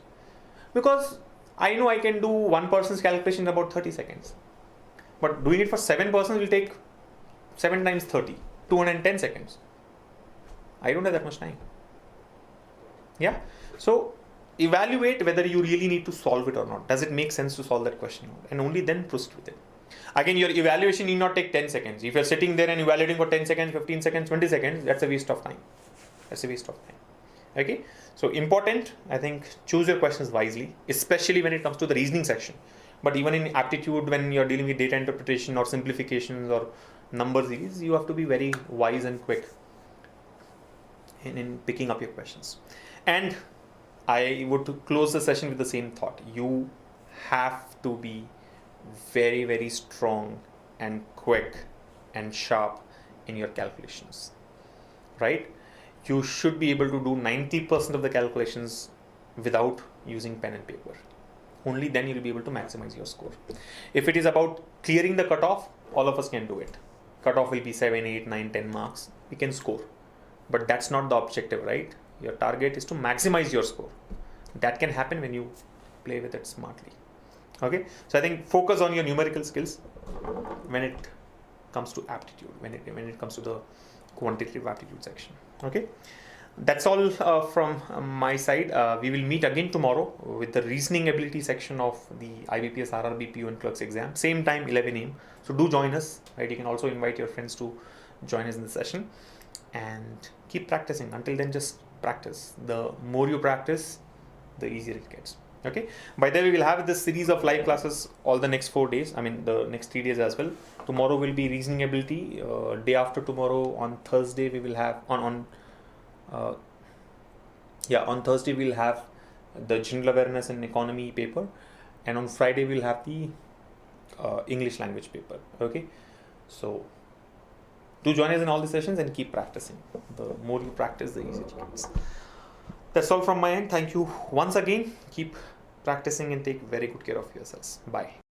Because I know I can do one person's calculation in about 30 seconds. But doing it for 7 persons will take 7 times 30, 210 seconds. I don't have that much time. Yeah. So evaluate whether you really need to solve it or not. Does it make sense to solve that question? And only then proceed with it. Again, your evaluation need not take 10 seconds. If you're sitting there and evaluating for 10 seconds, 15 seconds, 20 seconds, that's a waste of time. Okay. So important, I think, choose your questions wisely, especially when it comes to the reasoning section. But even in aptitude, when you're dealing with data interpretation or simplifications or number series, you have to be very wise and quick in picking up your questions. And I would close the session with the same thought. You have to be very, very strong and quick and sharp in your calculations, right? You should be able to do 90% of the calculations without using pen and paper. Only then you'll be able to maximize your score. If it is about clearing the cutoff, all of us can do it. Cutoff will be 7, 8, 9, 10 marks. We can score. But that's not the objective, right? Your target is to maximize your score. That can happen when you play with it smartly. Okay, so I think focus on your numerical skills when it comes to aptitude, when it comes to the quantitative aptitude section. Okay, that's all from my side. We will meet again tomorrow with the reasoning ability section of the IBPS RRB PO and Clerks exam. Same time, 11 a.m. So do join us. Right, you can also invite your friends to join us in the session and keep practicing. Until then, just practice. The more you practice, the easier it gets. Okay. By the way, we will have this series of live classes all the next 4 days. the next 3 days as well. Tomorrow will be reasoning ability. Day after tomorrow, on Thursday, we will have on Thursday we'll have the general awareness and economy paper, and on Friday we'll have the English language paper. Okay. So do join us in all the sessions and keep practicing. The more you practice, the easier it gets. That's all from my end. Thank you once again. Keep practicing and take very good care of yourselves. Bye.